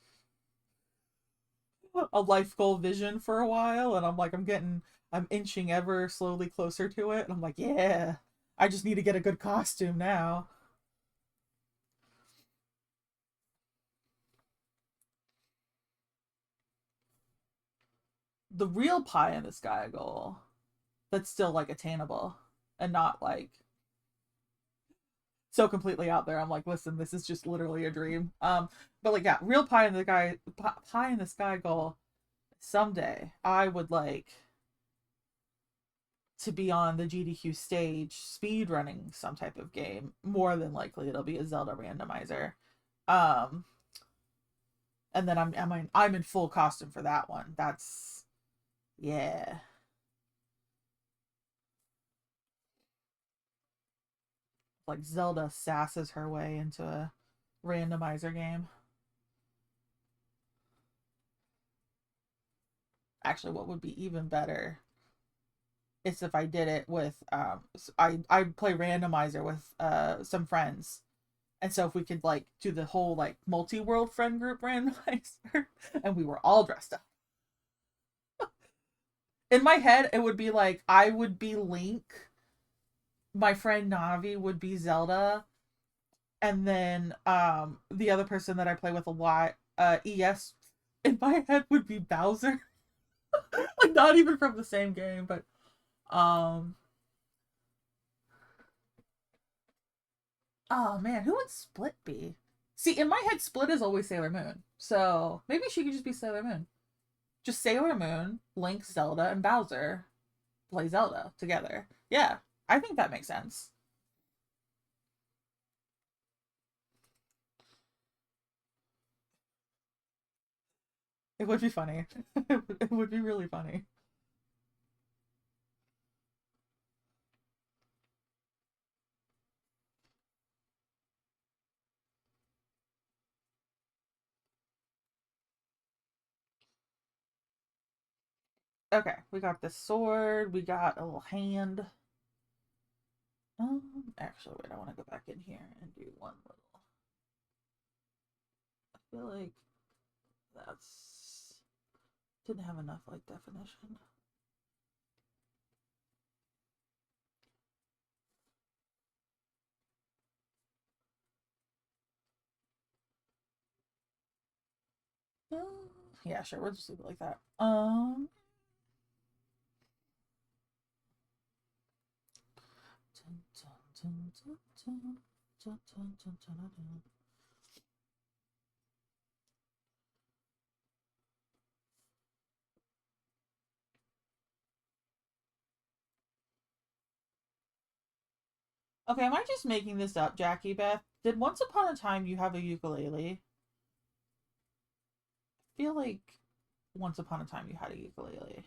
a life goal vision for a while, and I'm like, I'm inching ever slowly closer to it, and I'm like, yeah, I just need to get a good costume now. The real pie in the sky goal that's still like attainable, and not like so completely out there. I'm like, listen, this is just literally a dream. But like, yeah, real pie in the sky goal. Someday I would like to be on the GDQ stage speed running some type of game. More than likely it'll be a Zelda randomizer. Um and then I'm in full costume for that one. That's, yeah. Like Zelda sasses her way into a randomizer game. Actually, what would be even better is if I did it with, I play randomizer with some friends. And so if we could like do the whole like multi-world friend group randomizer, and we were all dressed up. In my head, it would be like I would be Link, my friend Navi would be Zelda, and then the other person that I play with a lot, ES, in my head would be Bowser. Like not even from the same game, but um oh man, who would Split be? See, in my head, Split is always Sailor Moon. So maybe she could just be Sailor Moon. Just Sailor Moon, Link, Zelda, and Bowser play Zelda together. Yeah, I think that makes sense. It would be funny. It would be really funny. Okay, we got this sword. We got a little hand. Actually, wait. I want to go back in here and do one little. I feel like that's didn't have enough like definition. Yeah, sure. We'll just leave it like that. Okay, am I just making this up, Jackie Beth? Did once upon a time you have a ukulele? I feel like once upon a time you had a ukulele.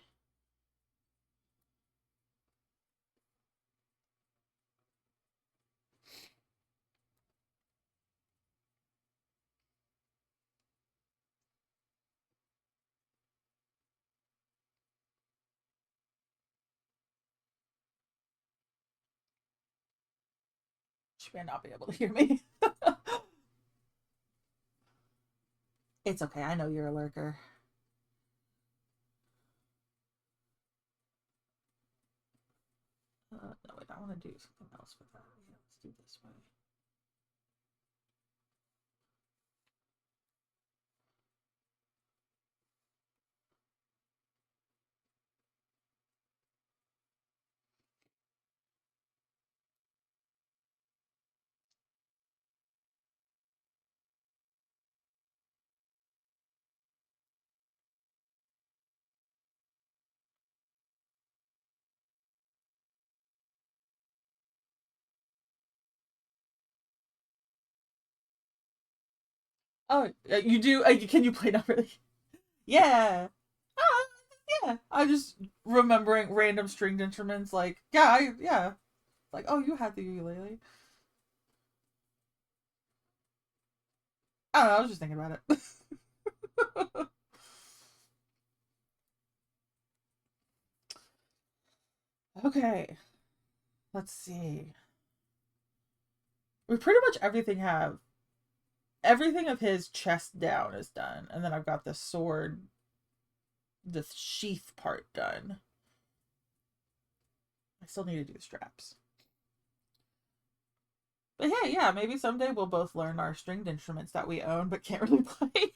She may not be able to hear me. It's okay. I know you're a lurker. No, wait. I want to do something else with that. Yeah, let's do this way. Oh, you do? Can you play not really? Yeah. Ah, yeah. I just remembering random stringed instruments. Like, yeah. Like, oh, you had the ukulele. I don't know. I was just thinking about it. Okay. Let's see. We pretty much everything of his chest down is done, and then I've got the sword, the sheath part done. I still need to do the straps. But hey, yeah, maybe someday we'll both learn our stringed instruments that we own but can't really play.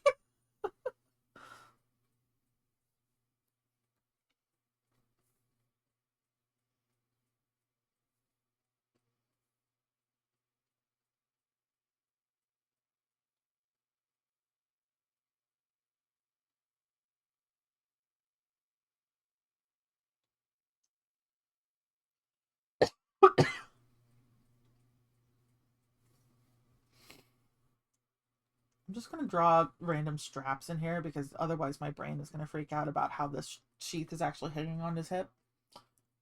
I'm just gonna draw random straps in here because otherwise my brain is gonna freak out about how this sheath is actually hanging on his hip.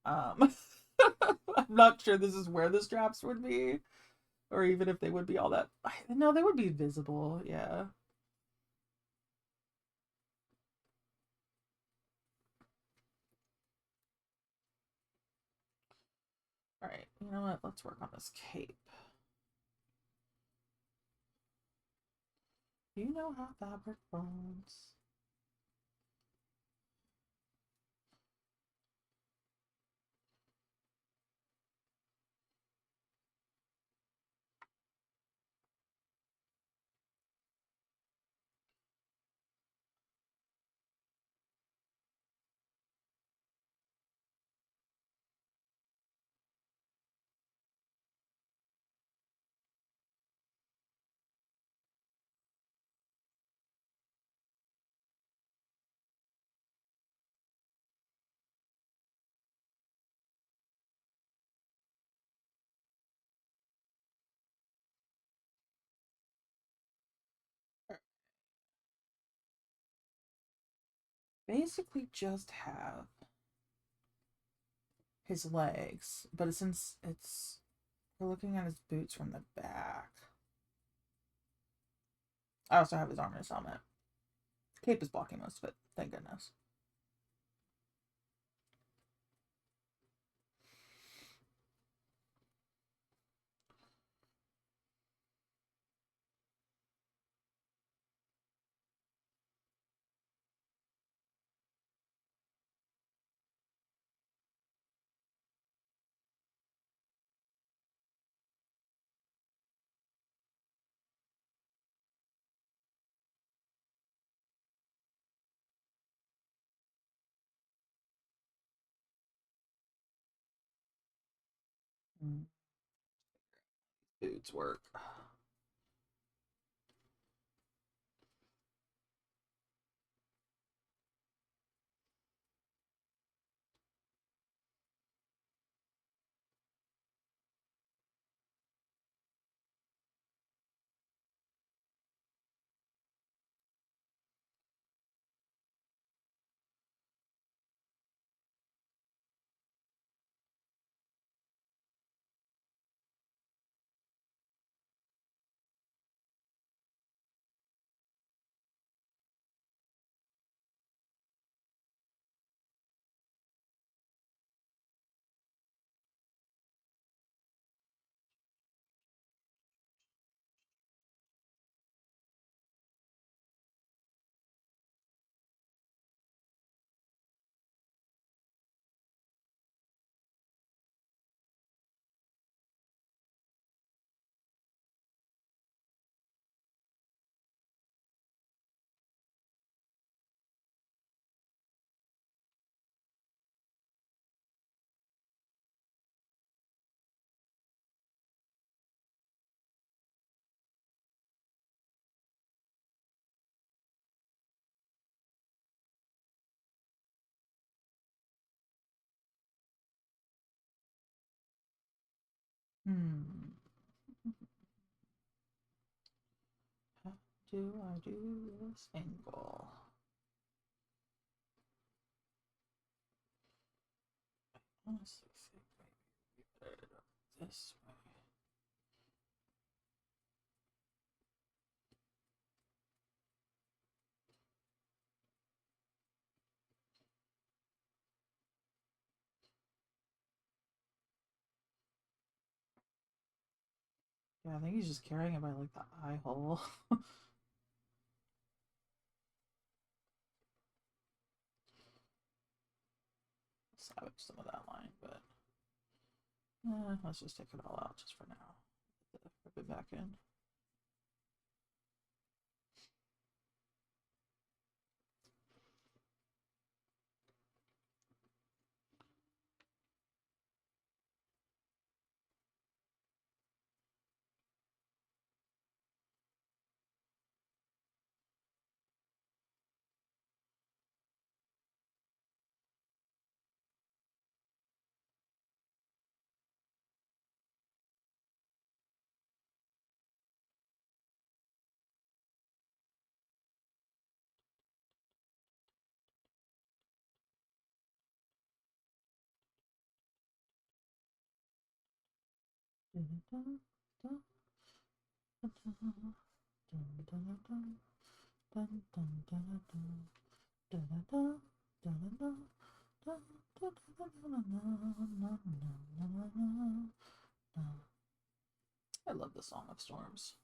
Um, I'm not sure this is where the straps would be, or even if they would be all that. No, they would be visible. Yeah. All right. You know what? Let's work on this cape. You know how fabric burns. basically just have his legs, but since we're looking at his boots from the back. I also have his armor and his helmet. Cape is blocking most of it, thank goodness. Boots work. Hmm. How do I do this angle? Honestly think maybe we better do it this way. Yeah, I think he's just carrying it by like the eye hole. Savage some of that line, but let's just take it all out just for now. Rip it back in. I love the Song of Storms.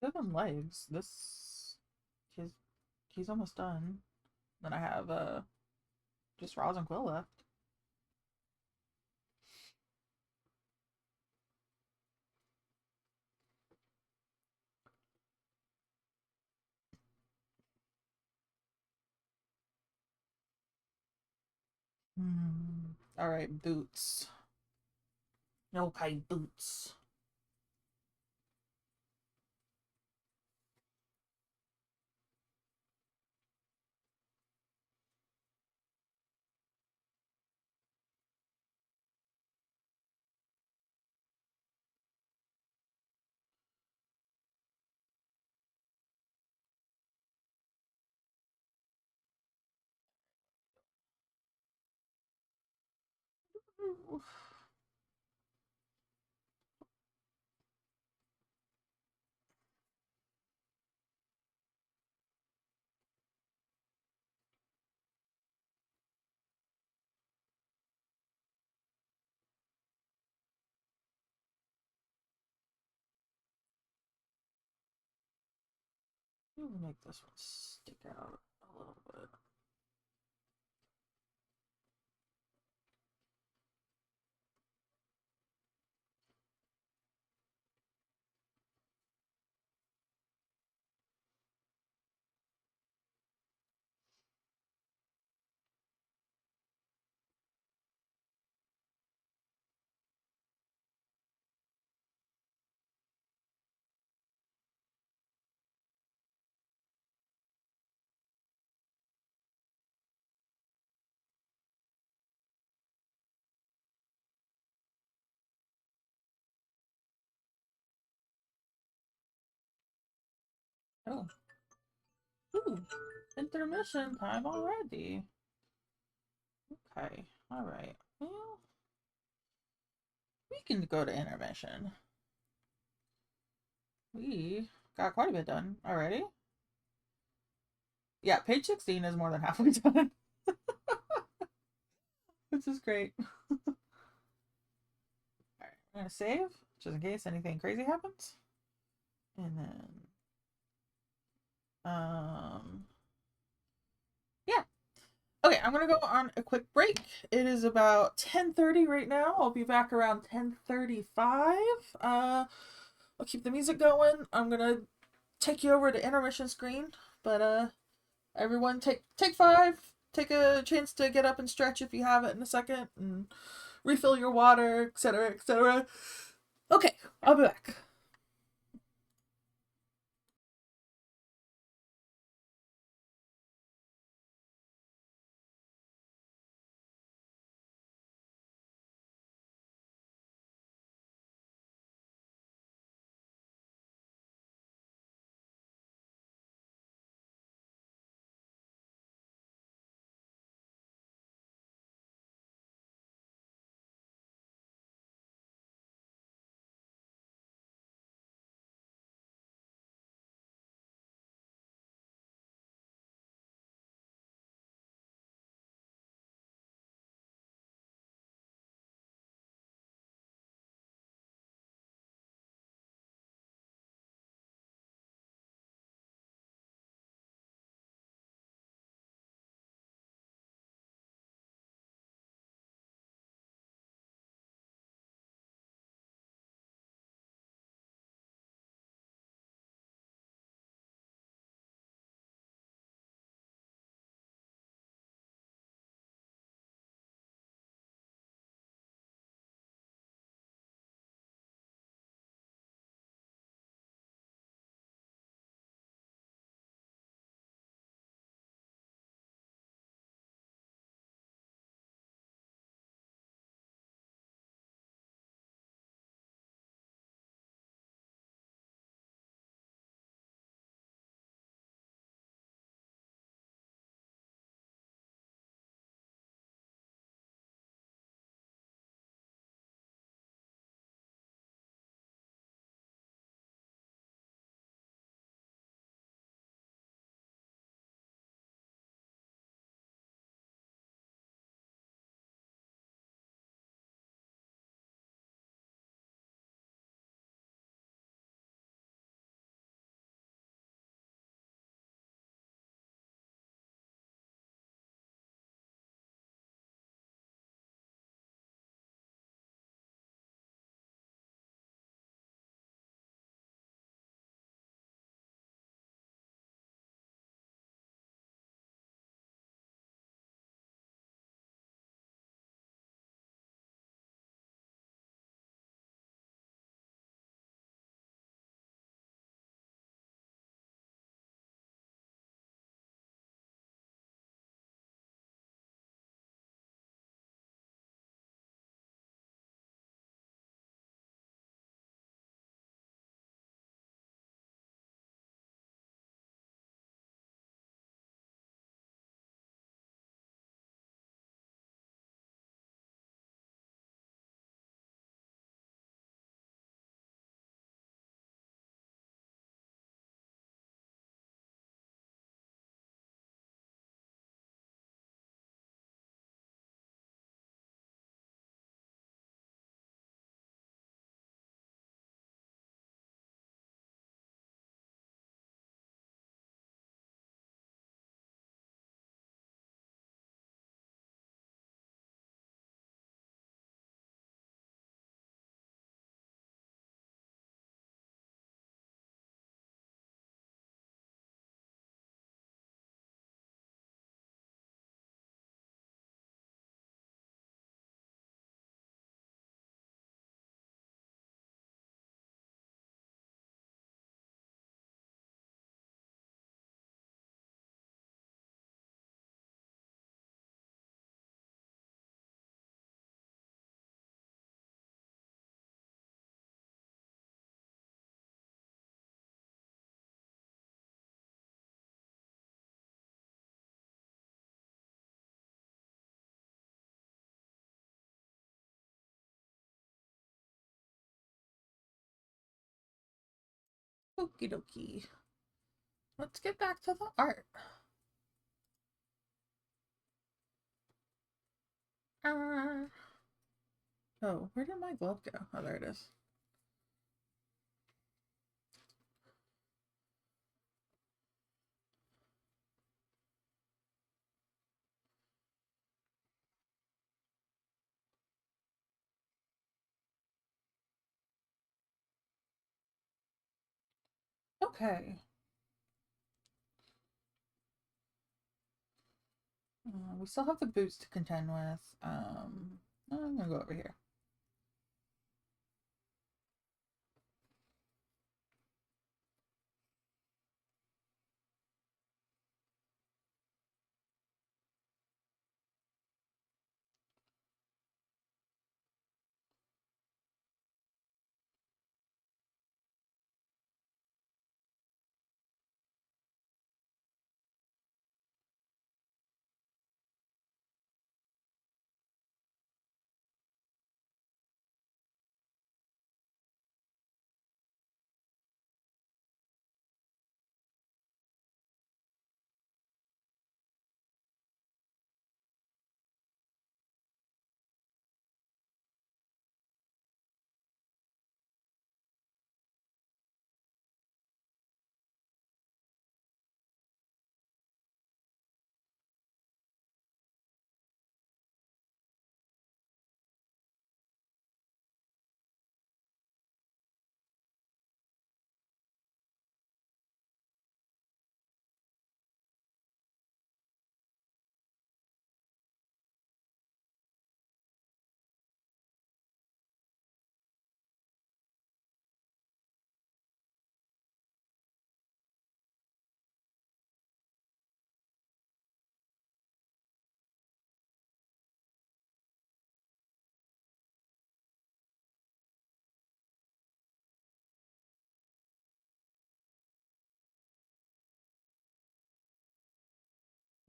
Other than legs, this he's he's almost done. Then I have just Roz and Quill left. All right, boots. Okay, boots. We'll make this one stick out a little bit. Oh, ooh, intermission time already. Okay, all right. Well, we can go to intermission. We got quite a bit done already. Yeah, page 16 is more than halfway done. This is great. Alright, I'm gonna save, just in case anything crazy happens. And then yeah. Okay, I'm gonna go on a quick break. It is about 10:30 right now. I'll be back around 10:35. I'll keep the music going. I'm gonna take you over to intermission screen. But everyone take 5. Take a chance to get up and stretch if you have it in a second, and refill your water, etc., etc. Okay, I'll be back. Okie dokie. Let's get back to the art. Oh, where did my glove go? Oh, there it is. Okay. We still have the boots to contend with. I'm gonna go over here.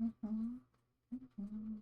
Mm-hmm. Mm-hmm.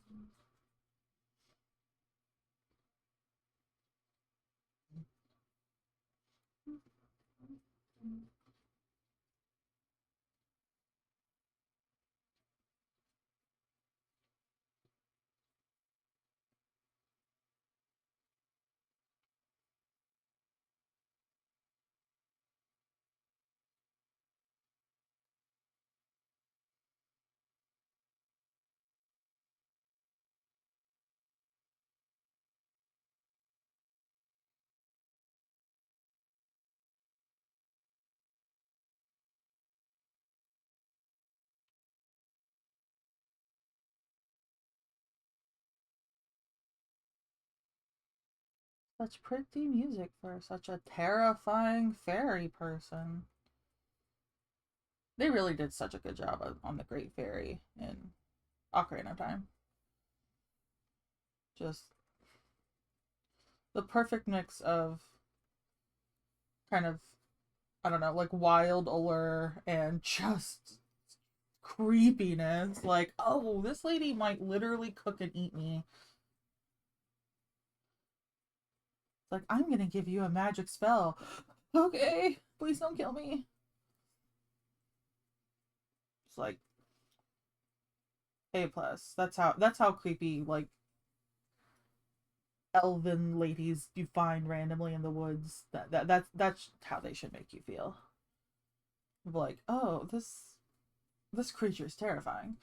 Such pretty music for such a terrifying fairy person. They really did such a good job on the Great Fairy in Ocarina of Time. Just the perfect mix of kind of, I don't know, like wild allure and just creepiness. Like, oh, this lady might literally cook and eat me. It's like, I'm gonna give you a magic spell. Okay, please don't kill me. It's like A plus. That's how creepy like elven ladies you find randomly in the woods. That's how they should make you feel. Like, oh, this creature is terrifying.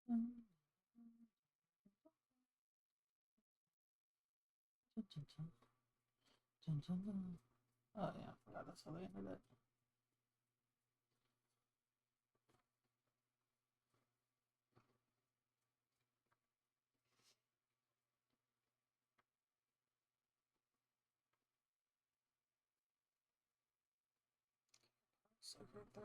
Oh yeah, I forgot that's how they ended it. So right there.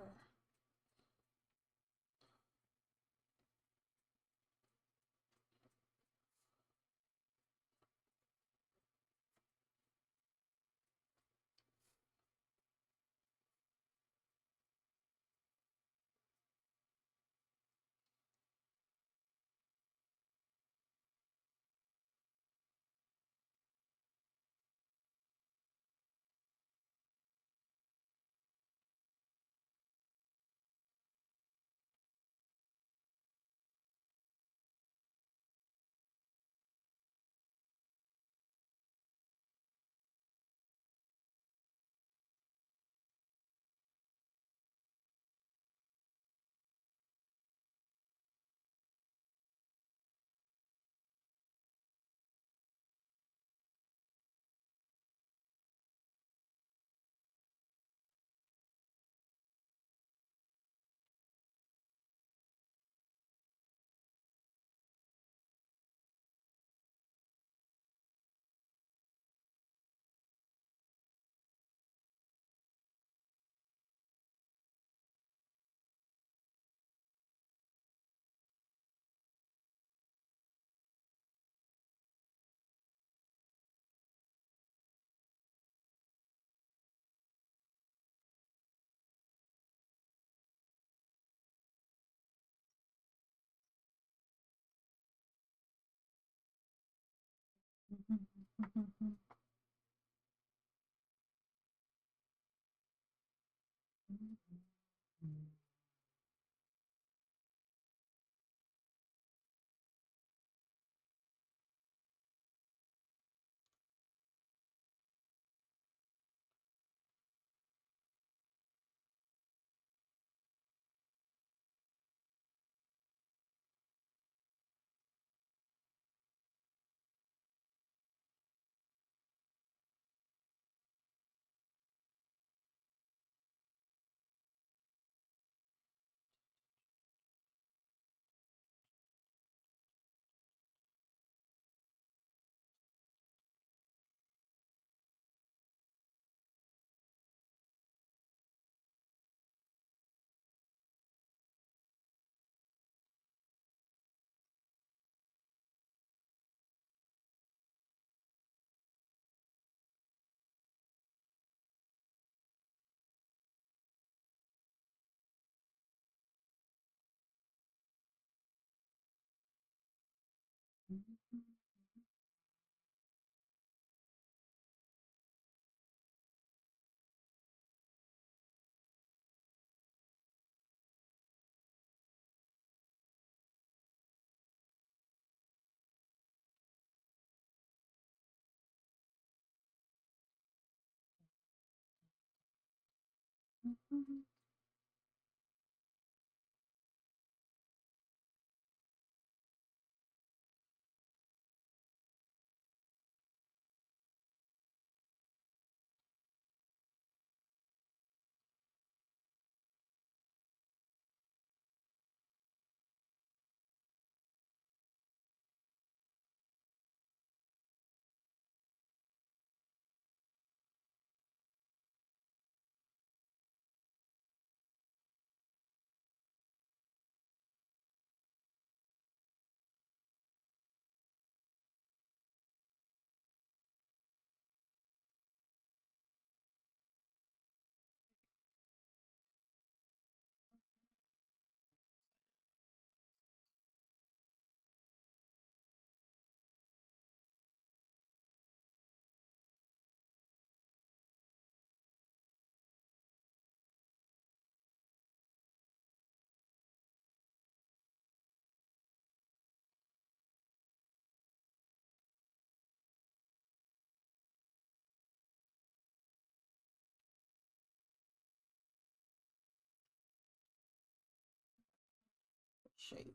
Shape.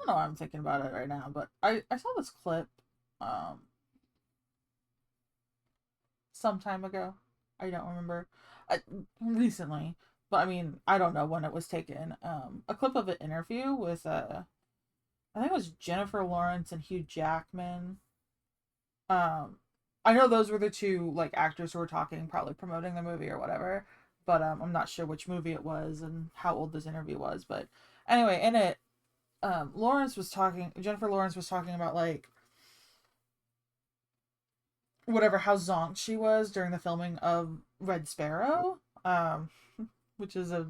don't know why I'm thinking about it right now, but I saw this clip um some time ago. I don't remember. Recently, but I mean, I don't know when it was taken. A clip of an interview with I think it was Jennifer Lawrence and Hugh Jackman. Um, I know those were the two like actors who were talking, probably promoting the movie or whatever. But I'm not sure which movie it was and how old this interview was. But anyway, in it, Jennifer Lawrence was talking about like whatever how zonked she was during the filming of Red Sparrow, which is a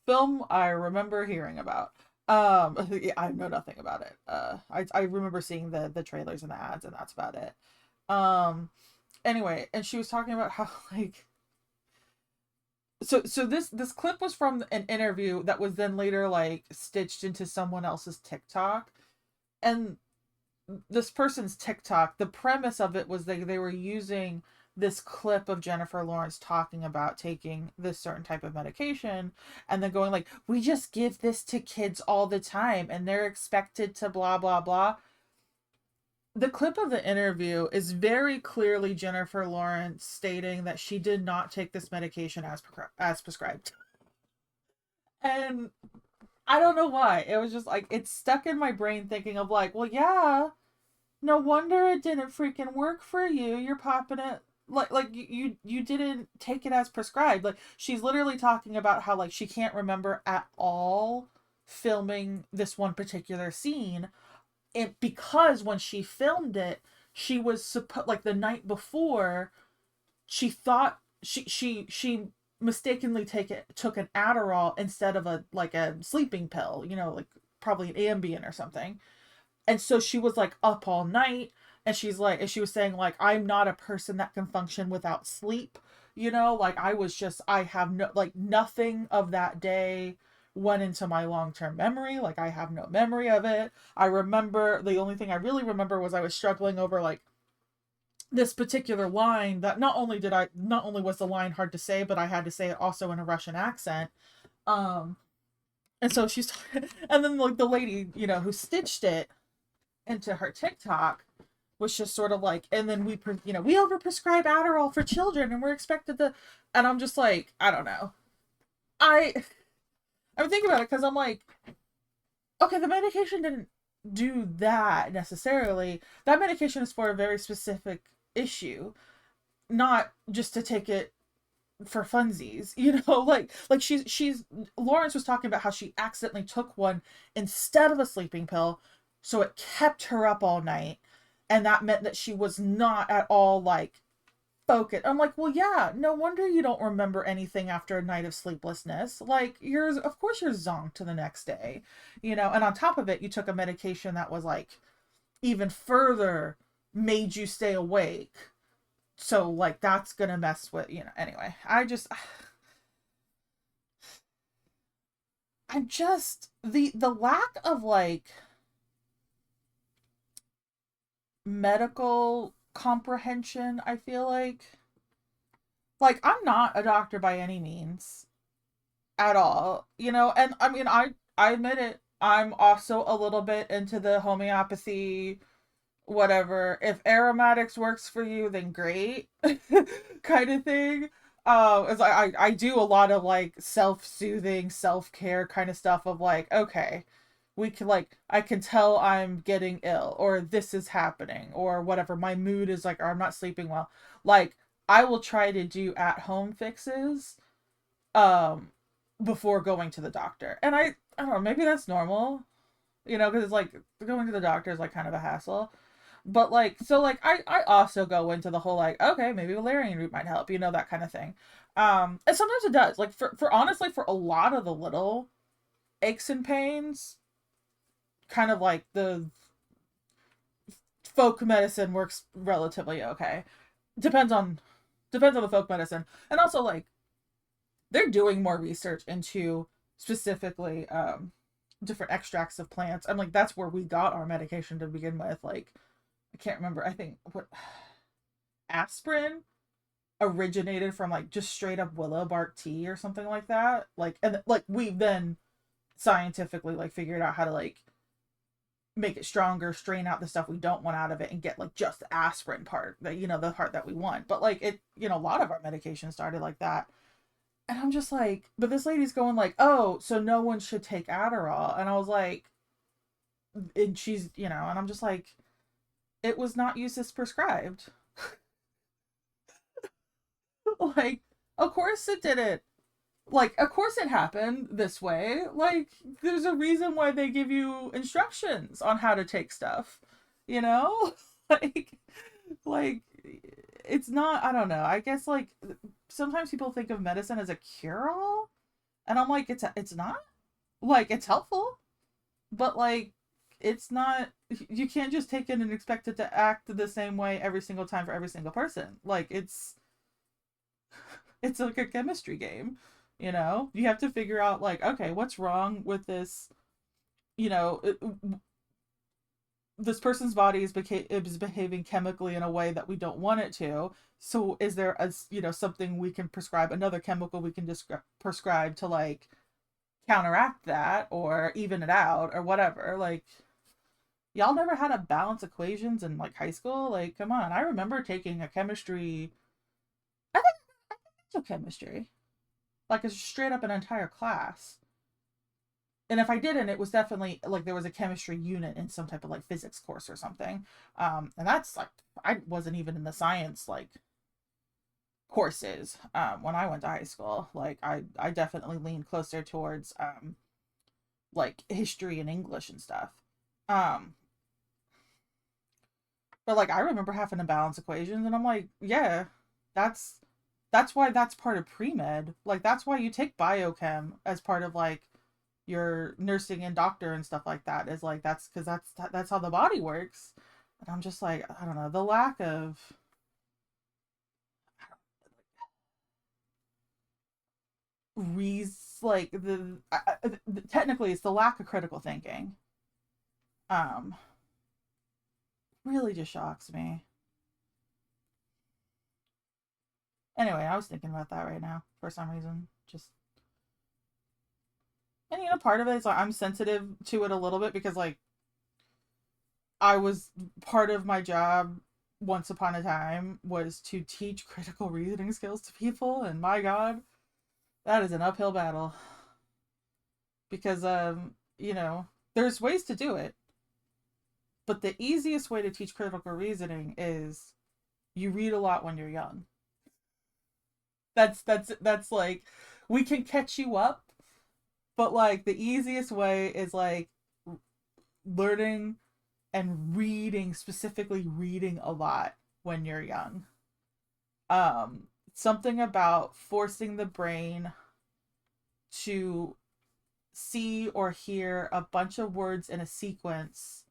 film I remember hearing about. Yeah, I know nothing about it. I remember seeing the trailers and the ads, and that's about it. Um, anyway, and she was talking about how like this clip was from an interview that was then later like stitched into someone else's TikTok, and this person's TikTok, the premise of it was they were using this clip of Jennifer Lawrence talking about taking this certain type of medication and then going like, we just give this to kids all the time and they're expected to blah blah blah. The clip of the interview is very clearly Jennifer Lawrence stating that she did not take this medication as prescribed. And I don't know why. It was just like it's stuck in my brain thinking of like, well, yeah, no wonder it didn't freaking work for you. You're popping it like you didn't take it as prescribed. Like she's literally talking about how like she can't remember at all filming this one particular scene, and because when she filmed it, she was supposed like the night before, she thought she mistakenly took an Adderall instead of a like a sleeping pill, like probably an Ambien or something. And so she was like up all night, and she was saying like, I'm not a person that can function without sleep, like I have no, like nothing of that day went into my long-term memory. Like I have no memory of it. I remember, the only thing I really remember was I was struggling over like this particular line that not only was the line hard to say, but I had to say it also in a Russian accent. um and so she's and then like the lady, who stitched it into her TikTok was just sort of like, and then we overprescribe Adderall for children and we're expected to, and I'm just like, I don't know. I I'm thinking about it because I'm like, okay, the medication didn't do that necessarily. That medication is for a very specific issue, not just to take it for funsies, like she's Lawrence was talking about how she accidentally took one instead of a sleeping pill, so it kept her up all night, and that meant that she was not at all like focused. I'm like, well, yeah, no wonder you don't remember anything after a night of sleeplessness. Like of course you're zonked to the next day, and on top of it you took a medication that was like even further made you stay awake, so like that's gonna mess with, anyway. I just the lack of like medical comprehension, I feel like I'm not a doctor by any means at all, and I mean I admit it, I'm also a little bit into the homeopathy, whatever. If aromatics works for you, then great, kind of thing. As I do a lot of like self-soothing, self-care kind of stuff of like, okay, we can like, I can tell I'm getting ill or this is happening or whatever. My mood is like, or I'm not sleeping well. Like, I will try to do at-home fixes um before going to the doctor. And I don't know, maybe that's normal, because it's like going to the doctor is like kind of a hassle. But like, so like I also go into the whole like, okay, maybe valerian root might help, that kind of thing. And sometimes it does. Like for honestly, for a lot of the little aches and pains, kind of like the folk medicine works relatively okay. Depends on depends on the folk medicine. And also like they're doing more research into specifically different extracts of plants. I'm like, that's where we got our medication to begin with. Like I can't remember. I think what aspirin originated from like just straight up willow bark tea or something like that. Like, and like we've then scientifically like figured out how to like make it stronger, strain out the stuff we don't want out of it, and get like just the aspirin part, that the part that we want. But like it, a lot of our medication started like that. And I'm just like, but this lady's going like, oh, so no one should take Adderall. And I was like, and she's, and I'm just like, it was not used as prescribed. Like, of course it didn't. Like, of course it happened this way. Like, there's a reason why they give you instructions on how to take stuff, you know? like, like, it's not, I don't know. I guess, like, sometimes people think of medicine as a cure-all, and I'm like, it's not. Like, it's helpful, but, like, it's not, you can't just take it and expect it to act the same way every single time for every single person. Like, it's like a chemistry game. You have to figure out like, okay, what's wrong with this. you know this person's body is behaving chemically in a way that we don't want it to. So is there something we can prescribe, another chemical we can prescribe to like counteract that or even it out or whatever. Like, y'all never had to balance equations in like high school? Like, come on. I remember taking a chemistry, I think it's chemistry, like it's straight up an entire class. And if I didn't, it was definitely like there was a chemistry unit in some type of like physics course or something. And that's like, I wasn't even in the science like courses when I went to high school. Like I definitely leaned closer towards like history and English and stuff. Um, but like I remember having to balance equations, and I'm like, yeah, that's why that's part of pre-med. Like that's why you take biochem as part of like your nursing and doctor and stuff like that. Is like that's because that's how the body works. And I'm just like, I don't know, the lack of like technically it's the lack of critical thinking. Um, really just shocks me. Anyway, I was thinking about that right now for some reason. Just, and part of it is like I'm sensitive to it a little bit because like I was, part of my job once upon a time was to teach critical reasoning skills to people, and my god, that is an uphill battle because there's ways to do it, but the easiest way to teach critical reasoning is you read a lot when you're young. That's like, we can catch you up, but like the easiest way is like learning and reading, specifically reading a lot when you're young. Something about forcing the brain to see or hear a bunch of words in a sequence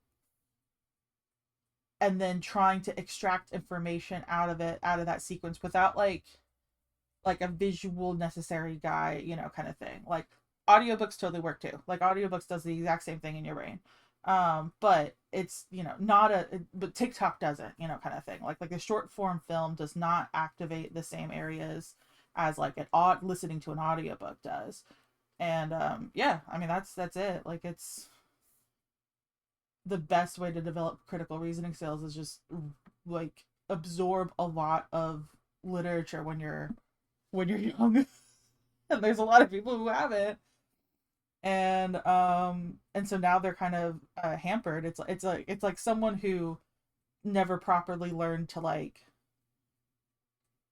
and then trying to extract information out of that sequence without like a visual necessary guide, kind of thing. Like audiobooks totally work too. Like audiobooks does the exact same thing in your brain. But it's, not but TikTok doesn't, kind of thing. Like a short form film does not activate the same areas as like listening to an audiobook does. And yeah, I mean that's it. Like it's the best way to develop critical reasoning skills is just like absorb a lot of literature when you're young. And there's a lot of people who haven't. And so now they're kind of hampered. It's like someone who never properly learned to like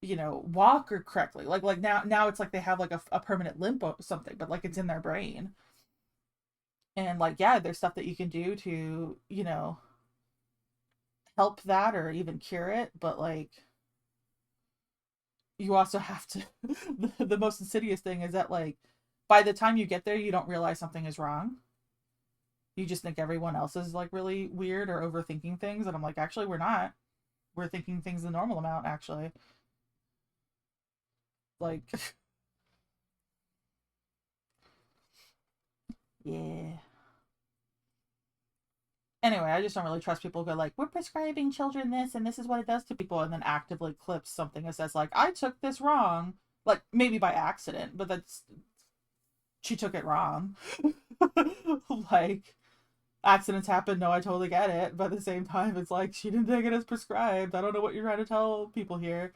walk or correctly. Like now it's like they have like a permanent limp or something, but like it's in their brain. And like, yeah, there's stuff that you can do to help that or even cure it, but like you also have to the most insidious thing is that like by the time you get there you don't realize something is wrong. You just think everyone else is like really weird or overthinking things, and I'm like, actually we're not. We're thinking things the normal amount actually. Like yeah. Anyway, I just don't really trust people who go like, we're prescribing children this and this is what it does to people, and then actively clips something that says like, I took this wrong, like maybe by accident, but that's, she took it wrong. Like Accidents happen. No, I totally get it. But at the same time, it's like she didn't take it as prescribed. I don't know what you're trying to tell people here.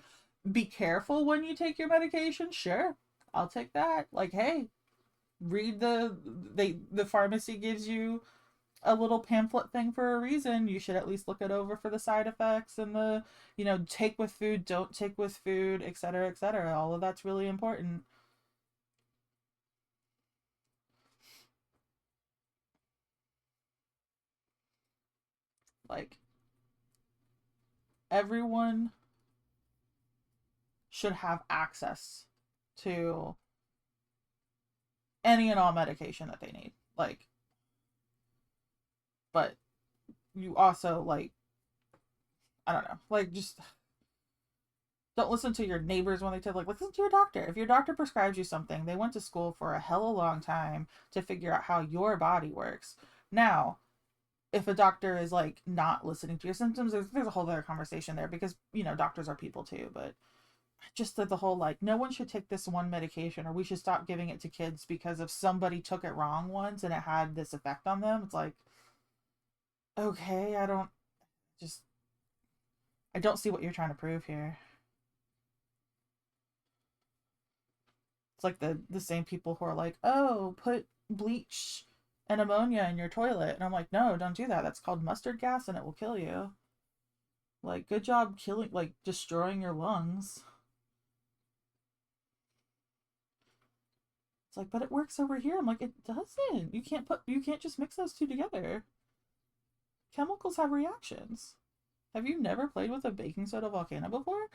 Be careful when you take your medication. Sure, I'll take that. Like, hey, read the pharmacy gives you a little pamphlet thing for a reason. You should at least look it over for the side effects and the, take with food, don't take with food, etc., etc. All of that's really important. Like, everyone should have access to any and all medication that they need. Like, but you also, like, I don't know, like, just don't listen to your neighbors when they tell, like, listen to your doctor. If your doctor prescribes you something, they went to school for a hell of a long time to figure out how your body works. Now, if a doctor is like not listening to your symptoms, there's a whole other conversation there, because doctors are people too. But just the whole, like, no one should take this one medication, or we should stop giving it to kids because if somebody took it wrong once and it had this effect on them, it's like, okay, just I don't see what you're trying to prove here. It's like the same people who are like, oh, put bleach and ammonia in your toilet, and I'm like, no, don't do that. That's called mustard gas, and it will kill you. Like, good job killing, like, destroying your lungs. It's like, but it works over here. I'm like, it doesn't. You can't just mix those two together. Chemicals have reactions. Have you never played with a baking soda volcano before?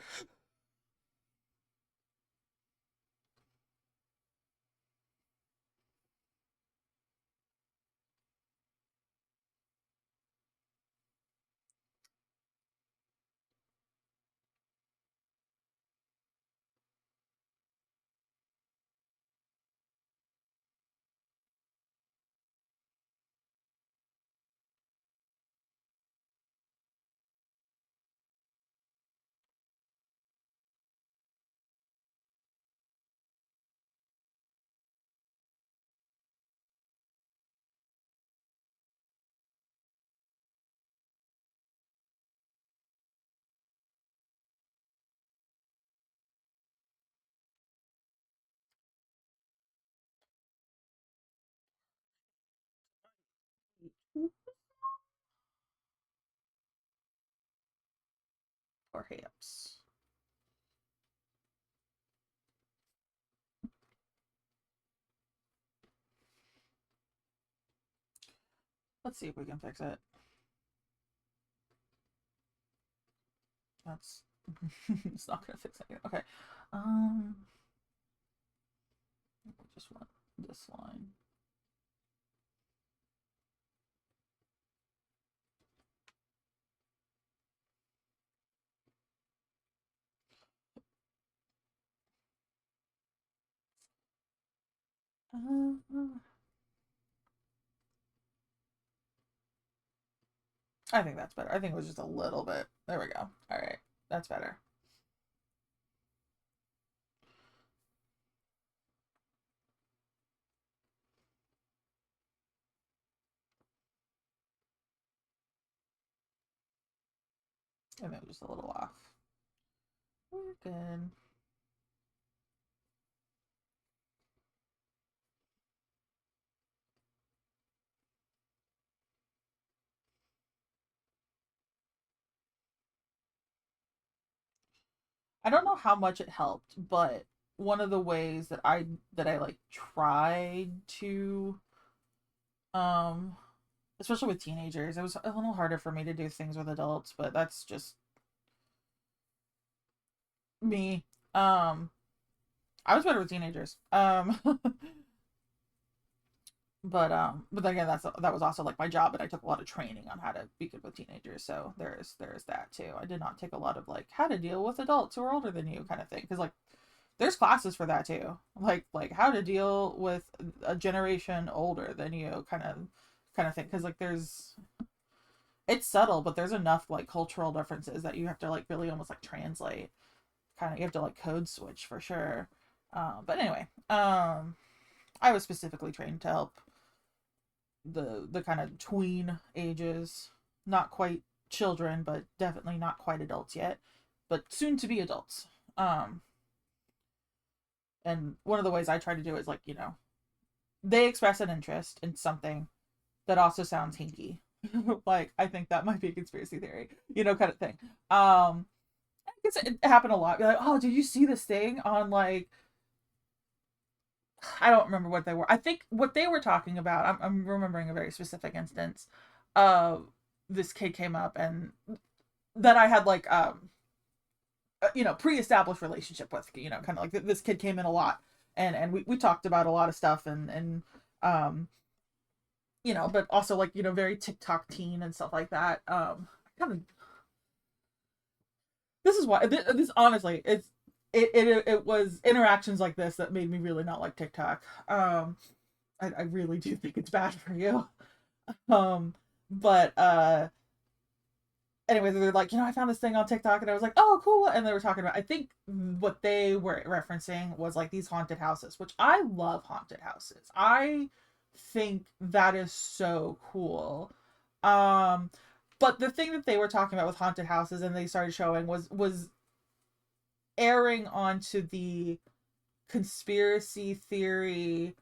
Perhaps. Let's see if we can fix it. That's it's not gonna fix it. Okay. Um I just want this line. I think that's better. I think it was just a little bit. There we go. All right. That's better. I think it was just a little off. We're good. I don't know how much it helped, but one of the ways that I like tried to um especially with teenagers, it was a little harder for me to do things with adults, but that's just me. I was better with teenagers. But then again, that was also like my job, and I took a lot of training on how to be good with teenagers. So there's that too. I did not take a lot of like how to deal with adults who are older than you kind of thing, because like there's classes for that too, like how to deal with a generation older than you kind of thing, because like it's subtle, but there's enough like cultural differences that you have to like really almost like translate. Kind of, you have to like code switch for sure. But anyway, I was specifically trained to help the kind of tween ages, not quite children, but definitely not quite adults yet, but soon to be adults. Um, and one of the ways I try to do it is like, they express an interest in something that also sounds hinky. Like, I think that might be a conspiracy theory, kind of thing. I guess it happened a lot. Be like, oh, did you see this thing on like, I don't remember what they were. I think what they were talking about, I'm remembering a very specific instance. Uh, this kid came up and that I had like, pre-established relationship with, kind of like this kid came in a lot, and we talked about a lot of stuff, um, but also like, very TikTok teen and stuff like that. Kind of, this is why this honestly, it was interactions like this that made me really not like TikTok. I really do think it's bad for you. Um, but anyway, they're like, I found this thing on TikTok, and I was like, oh, cool. And they were talking about, I think what they were referencing was like these haunted houses, which I love haunted houses. I think that is so cool. Um, but the thing that they were talking about with haunted houses and they started showing was airing onto the conspiracy theory,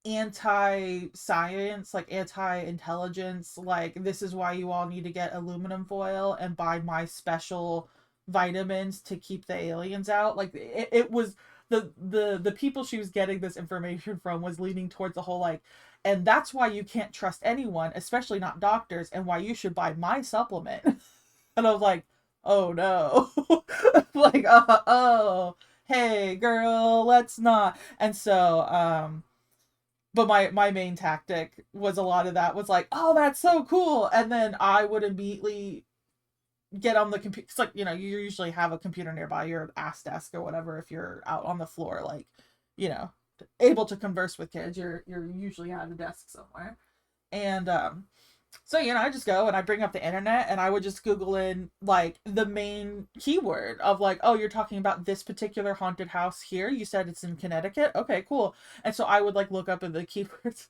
anti-science, like anti-intelligence, like this is why you all need to get aluminum foil and buy my special vitamins to keep the aliens out. Like it was the people she was getting this information from was leaning towards the whole like, and that's why you can't trust anyone, especially not doctors, and why you should buy my supplement. And I was like, oh no. Like, oh, hey girl, let's not. And so but my main tactic was a lot of that was like, oh, that's so cool, and then I would immediately get on the computer. It's like, you usually have a computer nearby your ass desk or whatever. If you're out on the floor, like, you know able to converse with kids, you're usually at a desk somewhere. And so, I just go and I bring up the internet and I would just Google in like the main keyword of like, oh, you're talking about this particular haunted house here. You said it's in Connecticut. Okay, cool. And so I would like look up in the keywords.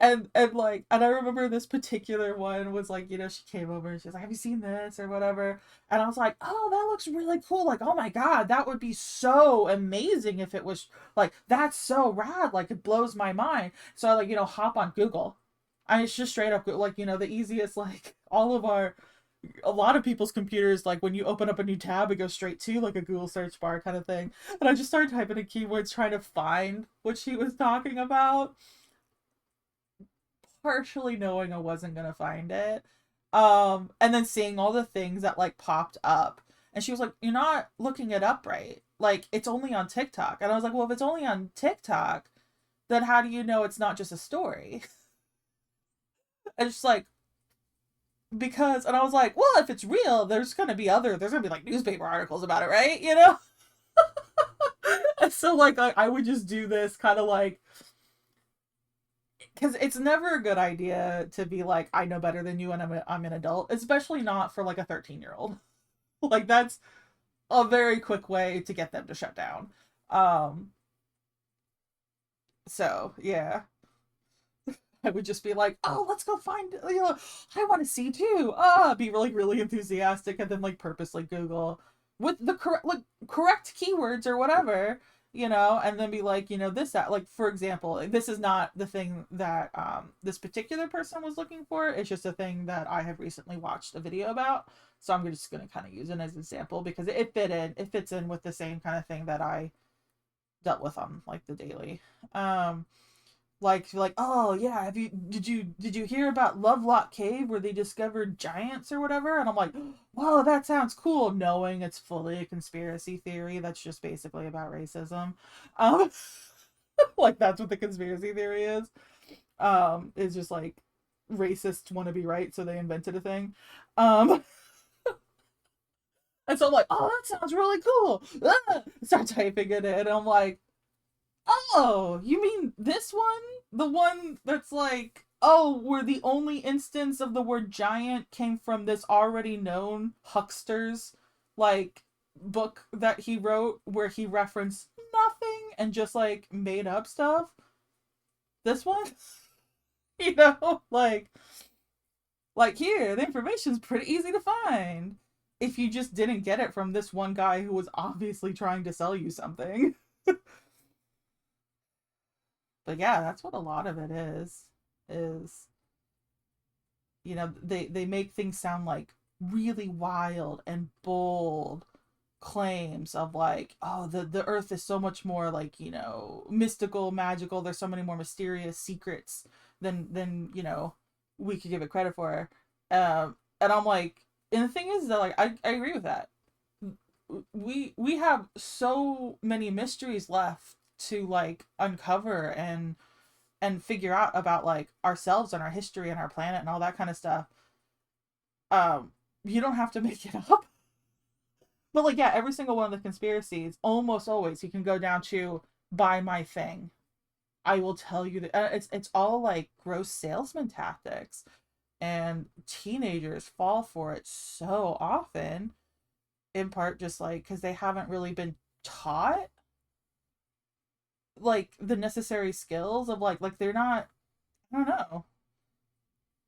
And I remember this particular one was like, she came over and she was like, have you seen this or whatever? And I was like, oh, that looks really cool. Like, oh my God, that would be so amazing if it was like, that's so rad. Like, it blows my mind. So I like, hop on Google. I it's just straight up like, the easiest, like a lot of people's computers, like when you open up a new tab, it goes straight to like a Google search bar kind of thing. And I just started typing in keywords trying to find what she was talking about, partially knowing I wasn't gonna find it. And then seeing all the things that like popped up. And she was like, you're not looking it up right. Like, it's only on TikTok. And I was like, well, if it's only on TikTok, then how do you know it's not just a story? And it's like, because, and I was like, well, if it's real, there's gonna be like newspaper articles about it, right? And so like I would just do this kind of like, because it's never a good idea to be like, I know better than you and I'm an adult, especially not for like a 13-year-old. Like, that's a very quick way to get them to shut down. Um, so yeah, I would just be like, oh, let's go find, I want to see too. Be really, really enthusiastic and then like purposely Google with the correct keywords or whatever, and then be like, this, that, like, for example, like, this is not the thing that this particular person was looking for. It's just a thing that I have recently watched a video about. So I'm just going to kind of use it as an example because it fits in with the same kind of thing that I dealt with on like the daily. Like, oh yeah, did you hear about Lovelock Cave where they discovered giants or whatever? And I'm like, whoa, that sounds cool, knowing it's fully a conspiracy theory that's just basically about racism. um like, that's what the conspiracy theory is just like racists want to be right, so they invented a thing. um and so I'm like, oh, that sounds really cool. Start typing it in and I'm like, oh, you mean this one? The one that's like, oh, where the only instance of the word giant came from this already known huckster's, like, book that he wrote where he referenced nothing and just, like, made up stuff? This one, like here, the information's pretty easy to find. If you just didn't get it from this one guy who was obviously trying to sell you something. But yeah, that's what a lot of it is, they make things sound like really wild and bold claims of like, oh, the earth is so much more like, mystical, magical, there's so many more mysterious secrets than we could give it credit for. And I'm like, and the thing is that like I agree with that. We have so many mysteries left to like uncover and figure out about like ourselves and our history and our planet and all that kind of stuff. You don't have to make it up. But like, yeah, every single one of the conspiracies, almost always, you can go down to buy my thing. I will tell you that it's all like gross salesman tactics, and teenagers fall for it so often. In part, just like because they haven't really been taught like the necessary skills of like they're not. I don't know.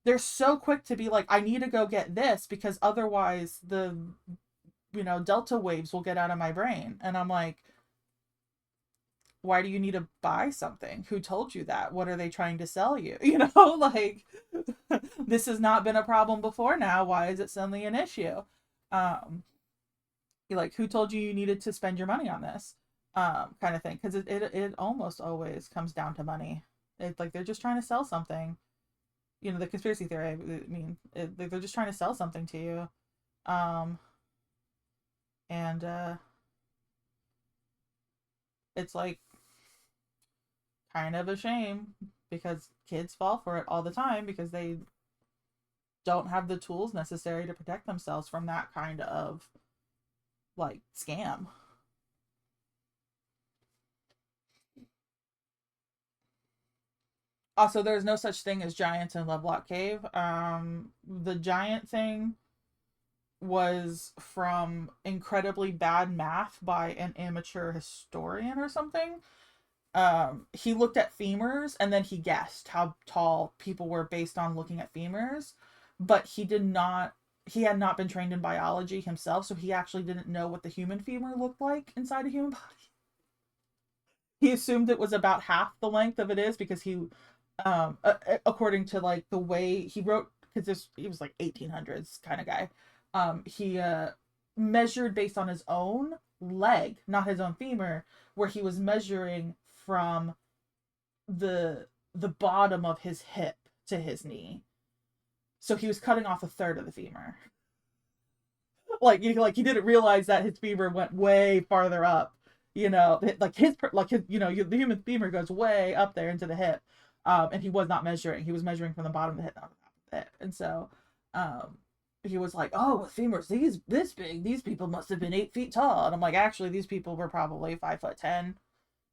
They're so quick to be like, I need to go get this because otherwise the delta waves will get out of my brain. And I'm like, why do you need to buy something? Who told you that? What are they trying to sell you? Like this has not been a problem before now. Why is it suddenly an issue? You're like, who told you needed to spend your money on this? Kind of thing. Because it almost always comes down to money. It's like they're just trying to sell something. The conspiracy theory, I mean, they're just trying to sell something to you. And it's like kind of a shame because kids fall for it all the time because they don't have the tools necessary to protect themselves from that kind of like scam. Also, there's no such thing as giants in Lovelock Cave. The giant thing was from incredibly bad math by an amateur historian or something. He looked at femurs and then he guessed how tall people were based on looking at femurs, but he had not been trained in biology himself, so he actually didn't know what the human femur looked like inside a human body. He assumed it was about half the length of it is because according to like the way he wrote, because he was like 1800s kind of guy. He measured based on his own leg, not his own femur, where he was measuring from the bottom of his hip to his knee. So he was cutting off a third of the femur. Like he didn't realize that his femur went way farther up. Like his the human femur goes way up there into the hip. And he was not measuring. He was measuring from the bottom of the hip, not the top of the hip. And so, he was like, "Oh, with femurs this big, these people must have been 8 feet tall." And I'm like, actually, these people were probably 5'10".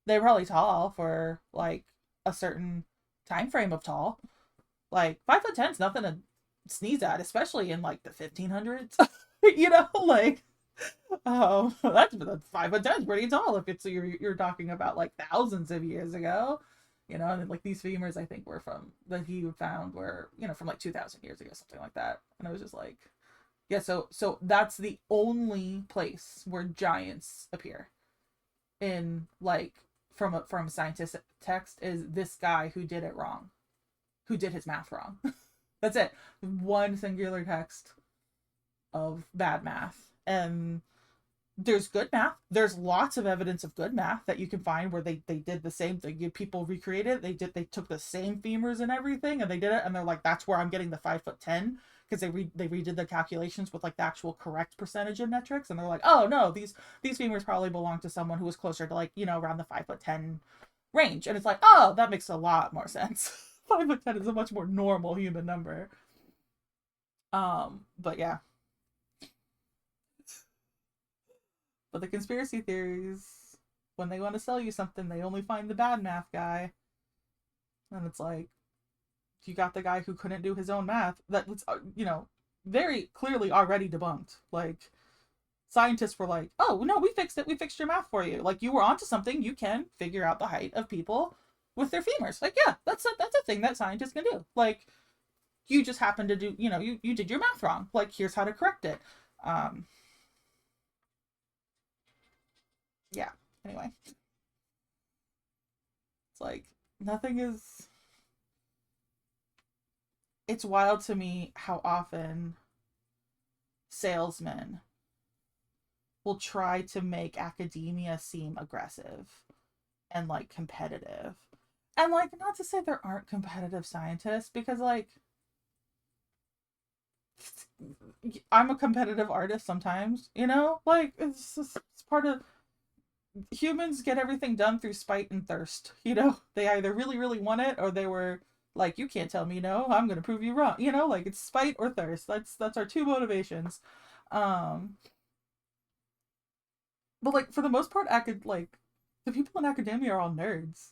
They were probably tall for like a certain time frame of tall. Like 5'10" is nothing to sneeze at, especially in like the 1500s. Like, oh, that's 5'10" is pretty tall if it's you're talking about like thousands of years ago. And like these femurs I think were from that he found were from like 2,000 years ago, something like that. And I was just like, yeah, so that's the only place where giants appear in like from a scientific text is this guy who did it wrong, who did his math wrong. That's it. One singular text of bad math. And there's good math. There's lots of evidence of good math that you can find where they did the same thing. People recreated it. They took the same femurs and everything and they did it, and they're like, that's where I'm getting the 5'10", because they redid the calculations with like the actual correct percentage of metrics, and they're like, oh no, these femurs probably belong to someone who was closer to like around the 5'10" range. And it's like, oh, that makes a lot more sense. 5'10" is a much more normal human number. But yeah. But the conspiracy theories, when they want to sell you something, they only find the bad math guy. And it's like, you got the guy who couldn't do his own math. That's, very clearly already debunked. Like, scientists were like, oh, no, we fixed it. We fixed your math for you. Like, you were onto something. You can figure out the height of people with their femurs. Like, yeah, that's a thing that scientists can do. Like, you just happen to do, you did your math wrong. Like, here's how to correct it. Um, yeah. Anyway, it's like nothing is. It's wild to me how often salesmen will try to make academia seem aggressive and like competitive. And like, not to say there aren't competitive scientists, because like I'm a competitive artist sometimes, like it's part of humans get everything done through spite and thirst. They either really really want it, or they were like, you can't tell me no, I'm going to prove you wrong. Like it's spite or thirst. That's our two motivations. um but like for the most part, like the people in academia are all nerds.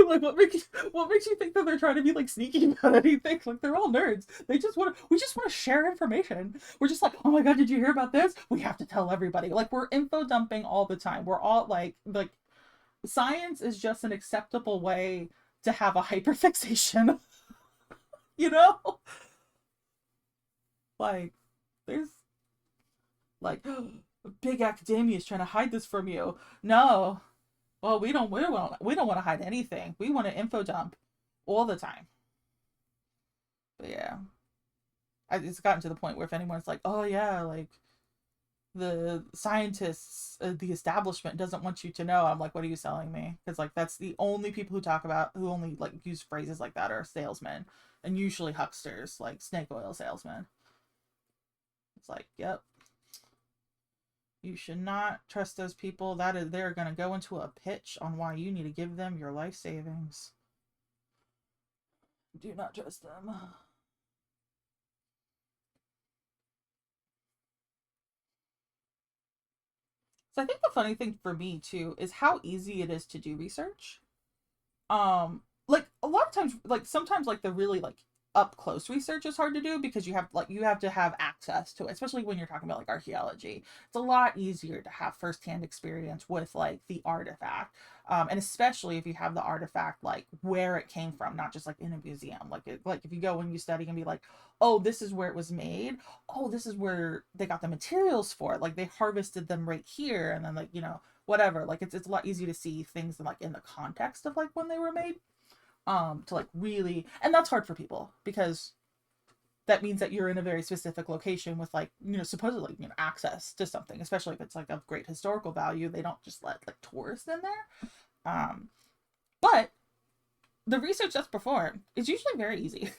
Like what makes you think that they're trying to be like sneaky about anything? Like they're all nerds. We just want to share information. We're just like, oh my god, did you hear about this? We have to tell everybody. Like we're info dumping all the time. We're all like science is just an acceptable way to have a hyperfixation. you know? Like there's like big academia is trying to hide this from you. No. Well, we don't want to hide anything. We want to info dump all the time. But yeah, it's gotten to the point where if anyone's like, "Oh yeah, like the scientists, the establishment doesn't want you to know," I'm like, "What are you selling me?" Because like that's the only people who only like use phrases like that are salesmen, and usually hucksters, like snake oil salesmen. It's like, yep, you should not trust those people. They're going to go into a pitch on why you need to give them your life savings. Do not trust them. So I think the funny thing for me too is how easy it is to do research. Like a lot of times, like sometimes like the really like up close research is hard to do because you have to have access to it, especially when you're talking about like archaeology. It's a lot easier to have firsthand experience with like the artifact. And especially if you have the artifact like where it came from, not just like in a museum. Like if you go and you study and be like, oh, this is where it was made. Oh, this is where they got the materials for it. Like they harvested them right here, and then like whatever. Like it's a lot easier to see things like in the context of like when they were made. To like really, and that's hard for people because that means that you're in a very specific location with like supposedly access to something, especially if it's like of great historical value. They don't just let like tourists in there. But the research that's performed is usually very easy.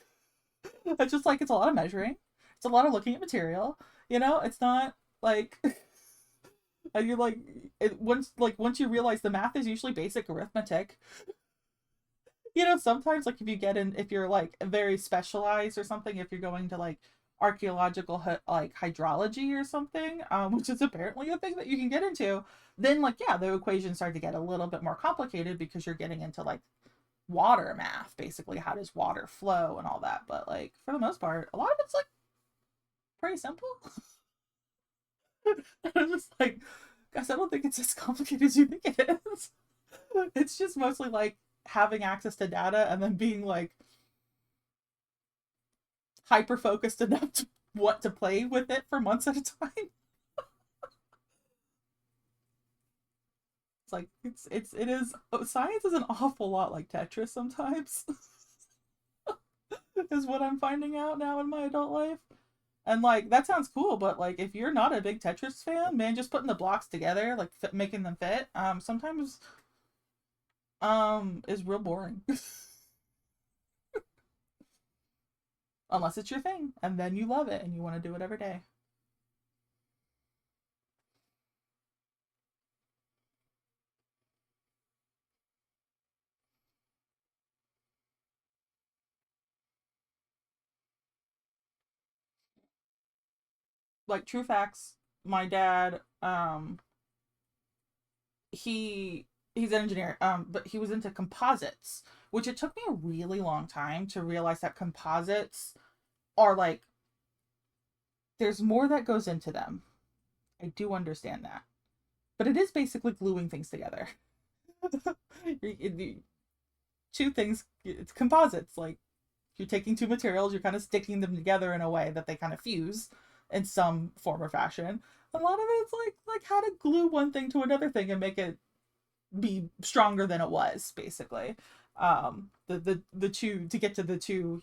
It's just like it's a lot of measuring, it's a lot of looking at material. It's not like and you're like once you realize the math is usually basic arithmetic. Sometimes like if you're like very specialized or something, if you're going to like archaeological like hydrology or something, which is apparently a thing that you can get into, then like yeah, the equations start to get a little bit more complicated because you're getting into like water math, basically how does water flow and all that. But like for the most part, a lot of it's like pretty simple. I'm just like, guys, I don't think it's as complicated as you think it is. It's just mostly like having access to data and then being like hyper focused enough to want to play with it for months at a time. It's like it is science is an awful lot like Tetris sometimes. Is what I'm finding out now in my adult life. And like that sounds cool, but like if you're not a big Tetris fan, man, just putting the blocks together, like making them fit, sometimes is real boring. Unless it's your thing, and then you love it and you want to do it every day. Like true facts, my dad, he's an engineer, but he was into composites, which it took me a really long time to realize that composites are like there's more that goes into them. I do understand that. But it is basically gluing things together. Two things, it's composites. Like, you're taking two materials, you're kind of sticking them together in a way that they kind of fuse in some form or fashion. A lot of it's like how to glue one thing to another thing and make it be stronger than it was, basically. The two, to get to the two,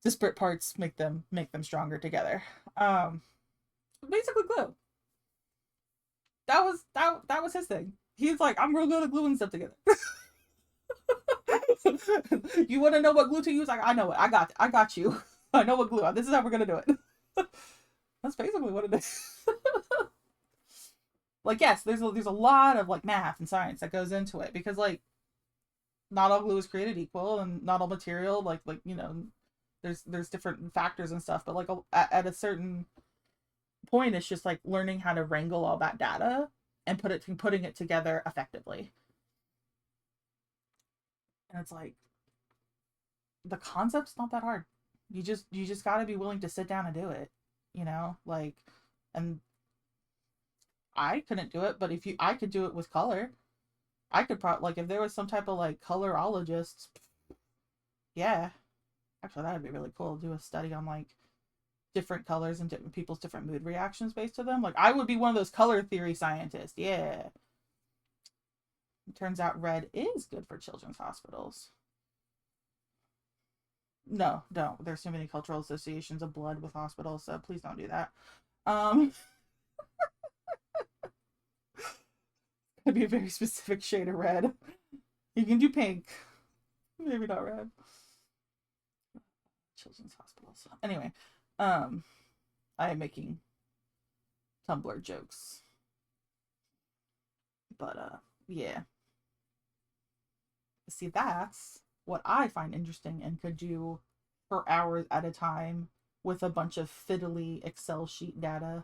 disparate parts, make them stronger together. Um, Basically glue. That was his thing. He's like, I'm real good at gluing stuff together. You want to know what glue to use? Like, I know it. I got you. I know what glue. This is how we're gonna do it. That's basically what it is. Like, yes, there's a lot of like math and science that goes into it, because like not all glue is created equal, and not all material, there's different factors and stuff. But like at a certain point, it's just like learning how to wrangle all that data and putting it together effectively. And it's like, the concept's not that hard. You just got to be willing to sit down and do it, like. And I couldn't do it, but if you I could do it with color. I could probably, like, if there was some type of like colorologist, yeah. Actually, that'd be really cool. Do a study on like different colors and different people's different mood reactions based to them. Like, I would be one of those color theory scientists. Yeah. It turns out red is good for children's hospitals. No, don't. There's too many cultural associations of blood with hospitals, so please don't do that. Um, it'd be a very specific shade of red. You can do pink, maybe not red. Children's hospitals. Anyway, um, I am making Tumblr jokes, but yeah. See, that's what I find interesting and could do for hours at a time with a bunch of fiddly Excel sheet data.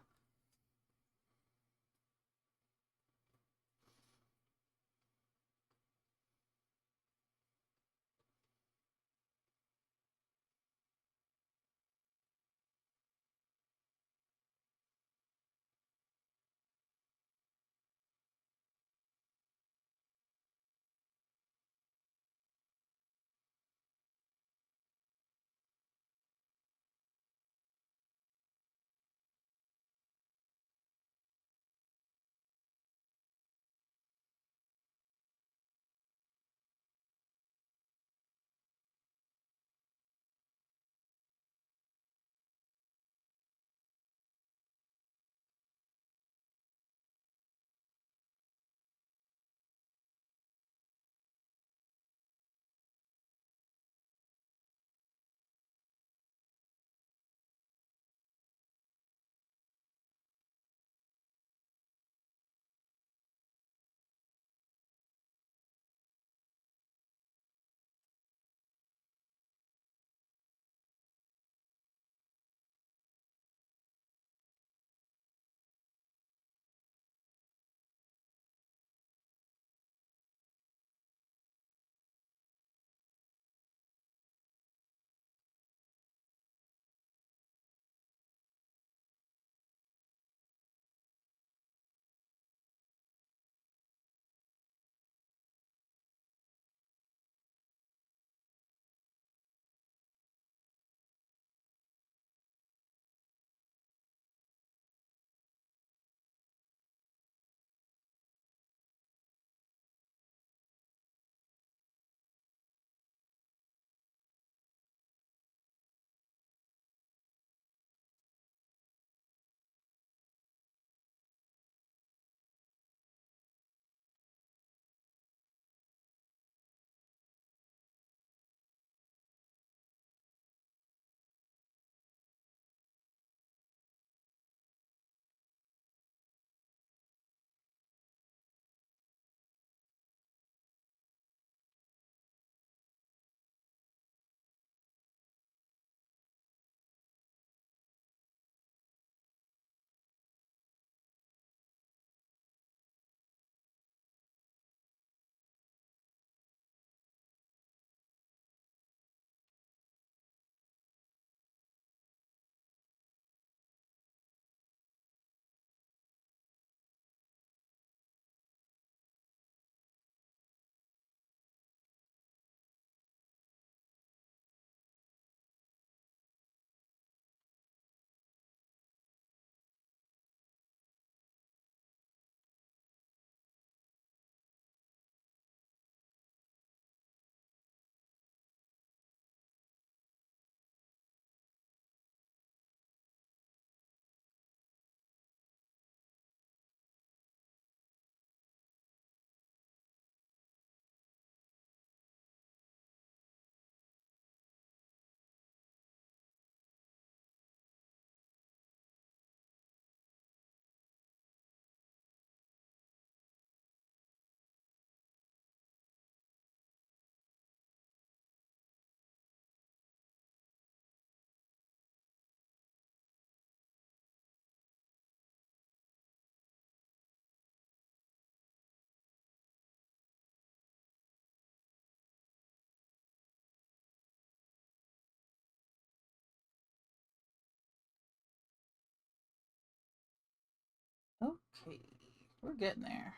We're getting there.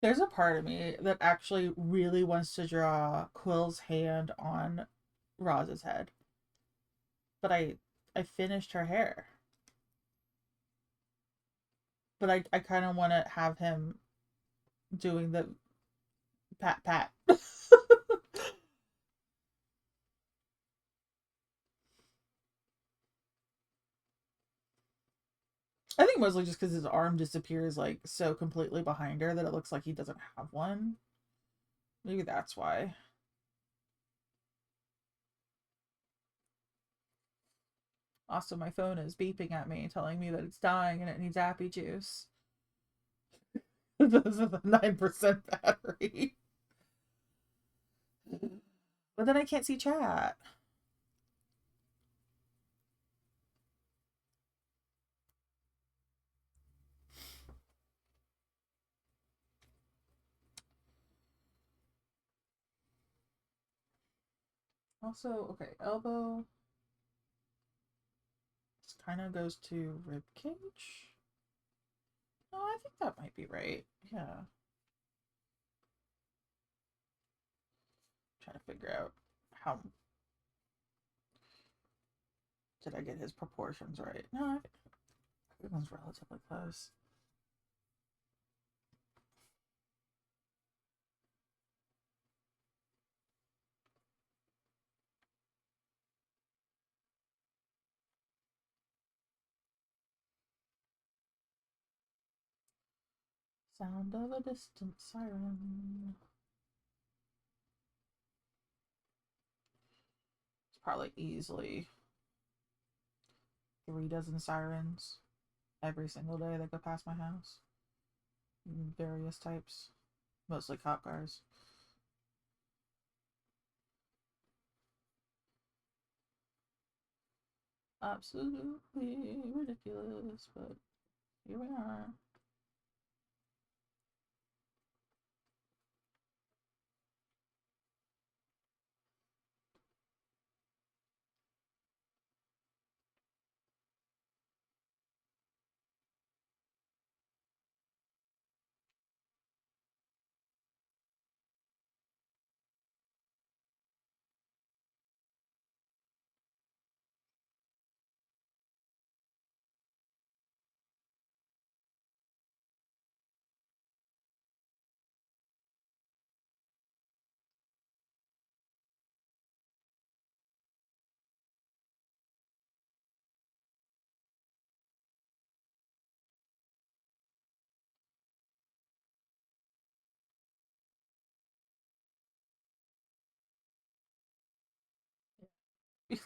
There's a part of me that actually really wants to draw Quill's hand on Roz's head. But I finished her hair. But I kind of want to have him doing the pat pat. I think mostly just because his arm disappears like so completely behind her that it looks like he doesn't have one. Maybe that's why. Also, my phone is beeping at me, telling me that it's dying and it needs appy juice. This is a 9% battery. But then I can't see chat. Also, okay, elbow kind of goes to rib cage. No, I think that might be right. Yeah. Trying to figure out how did I get his proportions right. No, I think it was relatively close. Sound of a distant siren. It's probably easily 3 dozen sirens every single day that go past my house. Various types, mostly cop cars. Absolutely ridiculous, but here we are.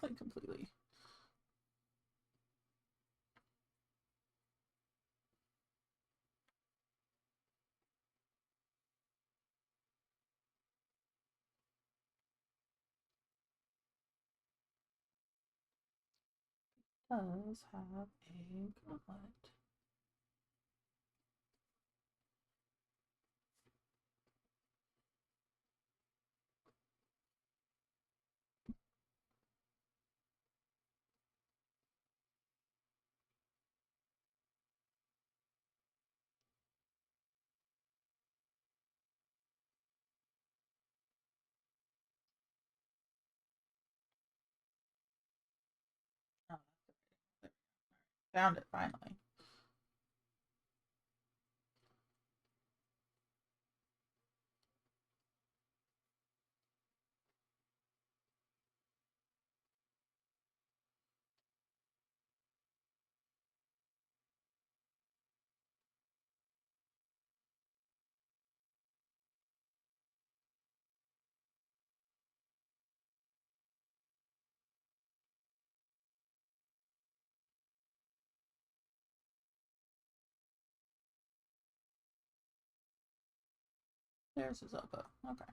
Like completely. Does have a gauntlet. Oh, found it finally. There's his elbow. Okay.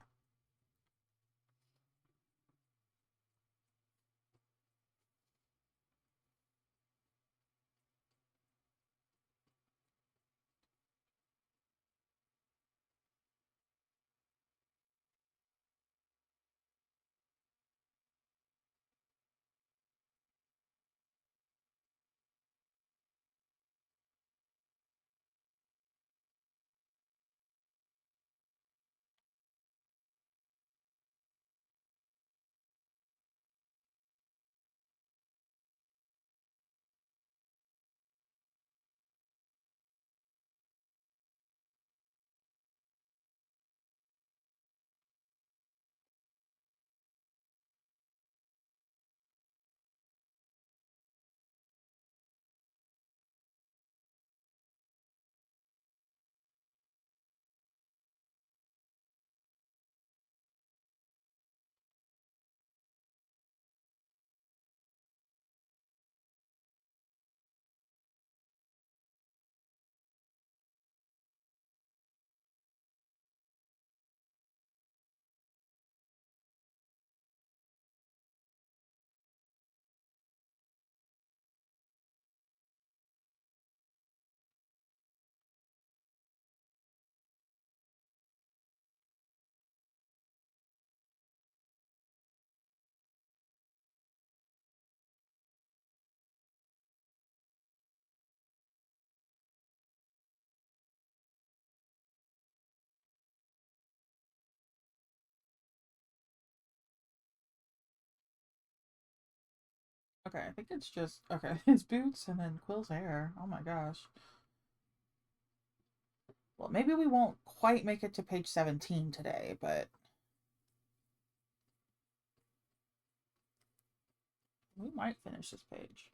Okay, I think it's just okay. His boots and then Quill's hair. Oh my gosh. Well, maybe we won't quite make it to page 17 today, but we might finish this page.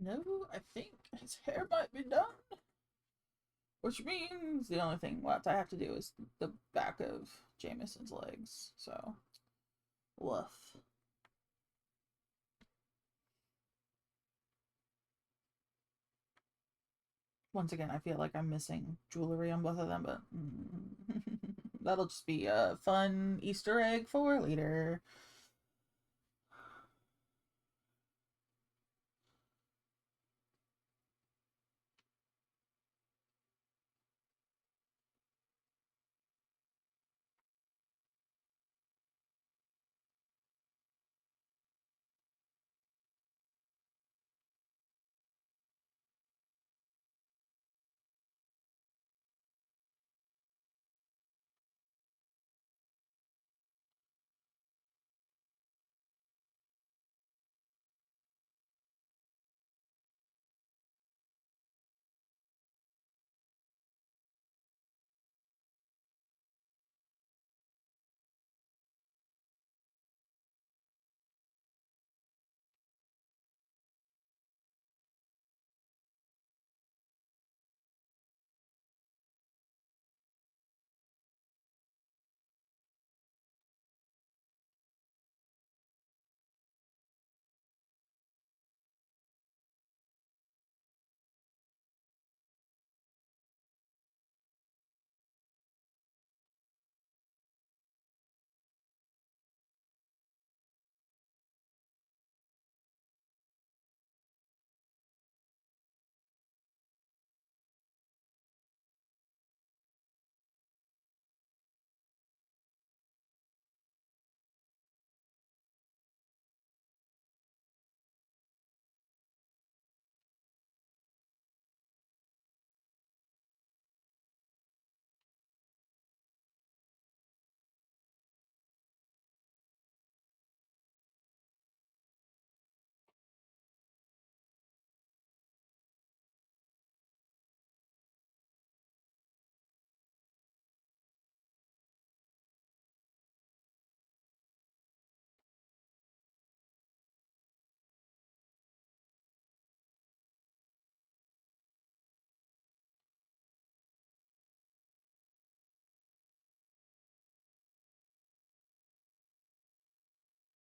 No, I think his hair might be done. Which means the only thing left I have to do is the back of Jameson's legs. So, woof. Once again, I feel like I'm missing jewelry on both of them, but that'll just be a fun Easter egg for later.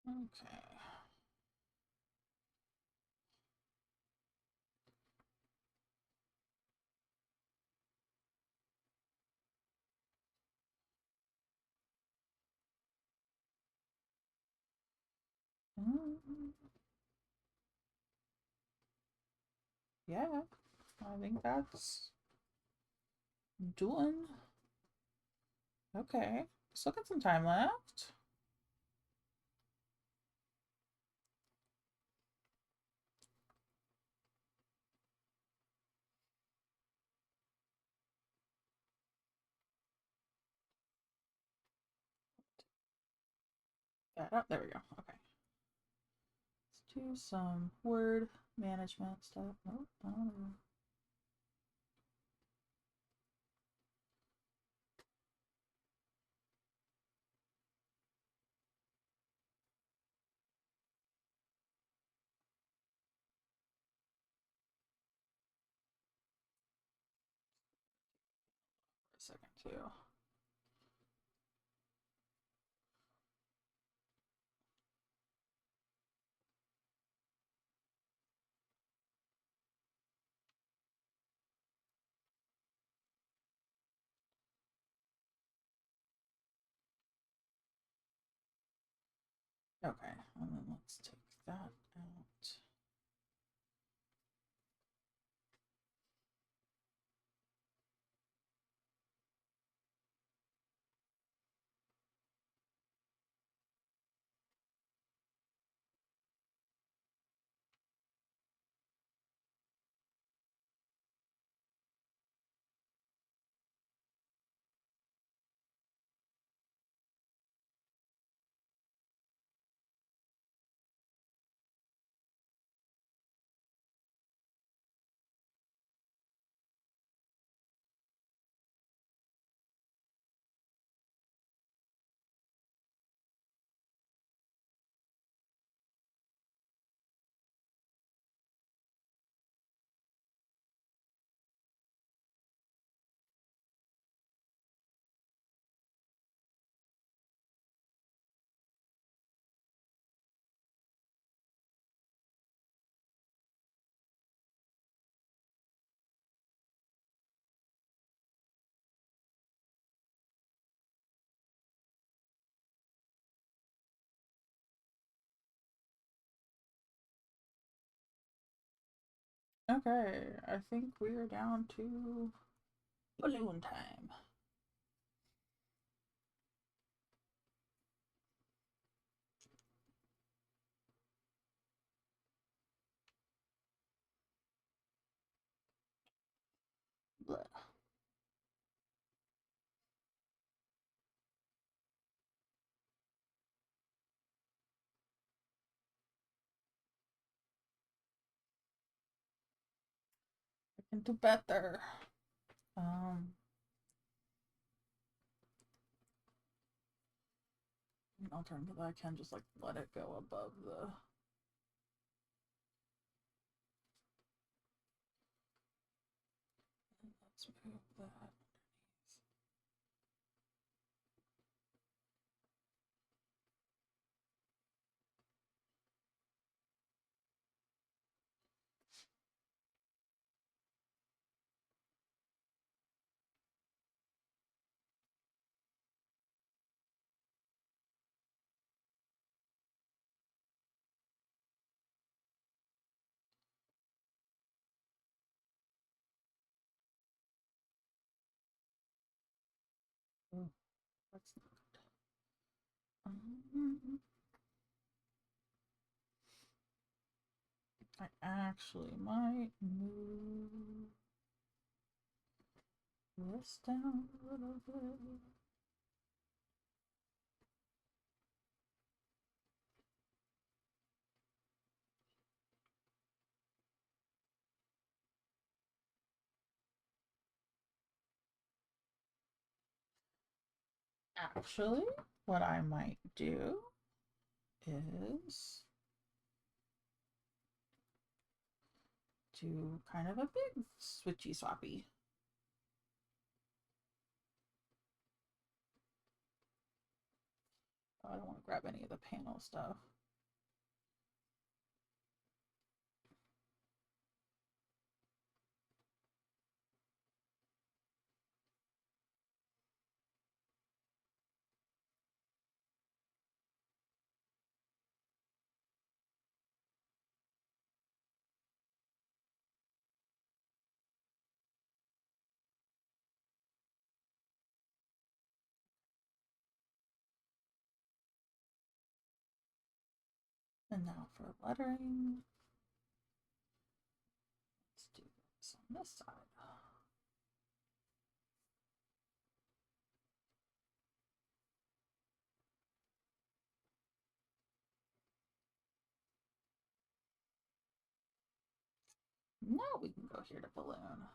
Okay. Mm, yeah, I think that's doing okay. Still got some time left. Oh, there we go. Okay. Let's do some word management stuff. Oh, oh. For a second too. Okay, and then let's take that out. Okay, I think we are down to balloon time. Blech. I can do better. Um, Alternatively, I can just like let it go above the. Let's move that. Ooh, that's not good. I actually might move this down a little bit. Actually, what I might do is do kind of a big switchy swappy. Oh, I don't want to grab any of the panel stuff. And now for lettering, let's do this on this side. Now we can go here to balloon.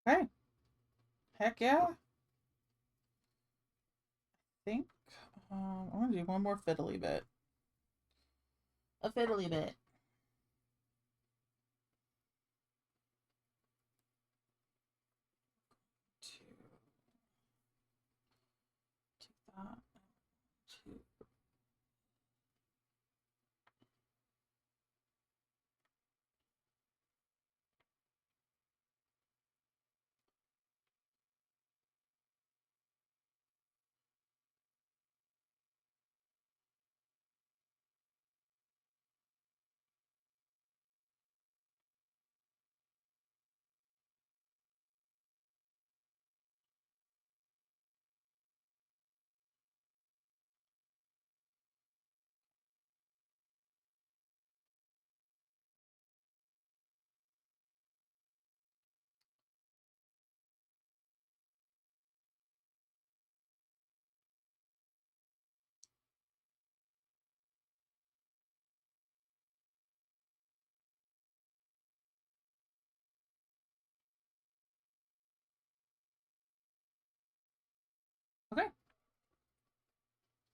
Okay. Heck yeah. I think I'm gonna do one more fiddly bit. A fiddly bit.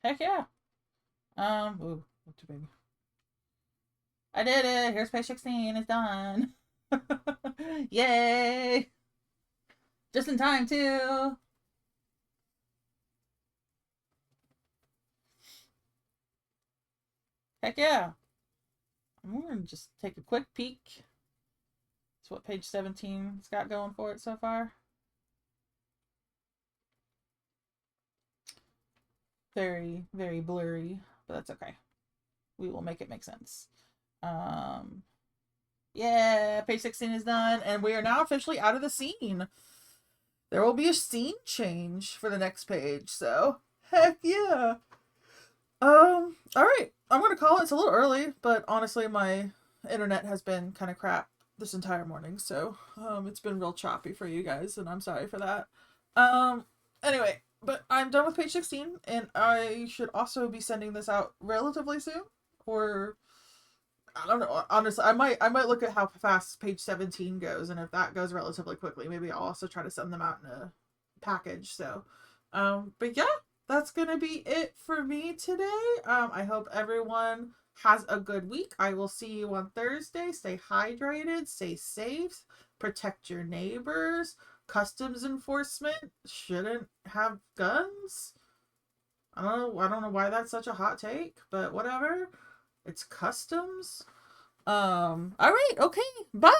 Heck yeah. Ooh, too big. I did it. Here's page 16. It's done. Yay! Just in time, too. Heck yeah. I'm going to just take a quick peek. That's what page 17's got going for it so far. Very, very blurry, but that's okay. We will make it make sense. Yeah, page 16 is done, and we are now officially out of the scene. There will be a scene change for the next page, so heck yeah. Alright. I'm gonna call it. It's a little early, but honestly my internet has been kind of crap this entire morning, so it's been real choppy for you guys, and I'm sorry for that. Anyway, but I'm done with page 16, and I should also be sending this out relatively soon, or I don't know. Honestly, I might look at how fast page 17 goes, and if that goes relatively quickly, maybe I'll also try to send them out in a package. So, but yeah, that's gonna be it for me today. I hope everyone has a good week. I will see you on Thursday. Stay hydrated, stay safe, protect your neighbors. Customs enforcement shouldn't have guns. I don't know why that's such a hot take, but whatever. It's customs. All right, okay, bye.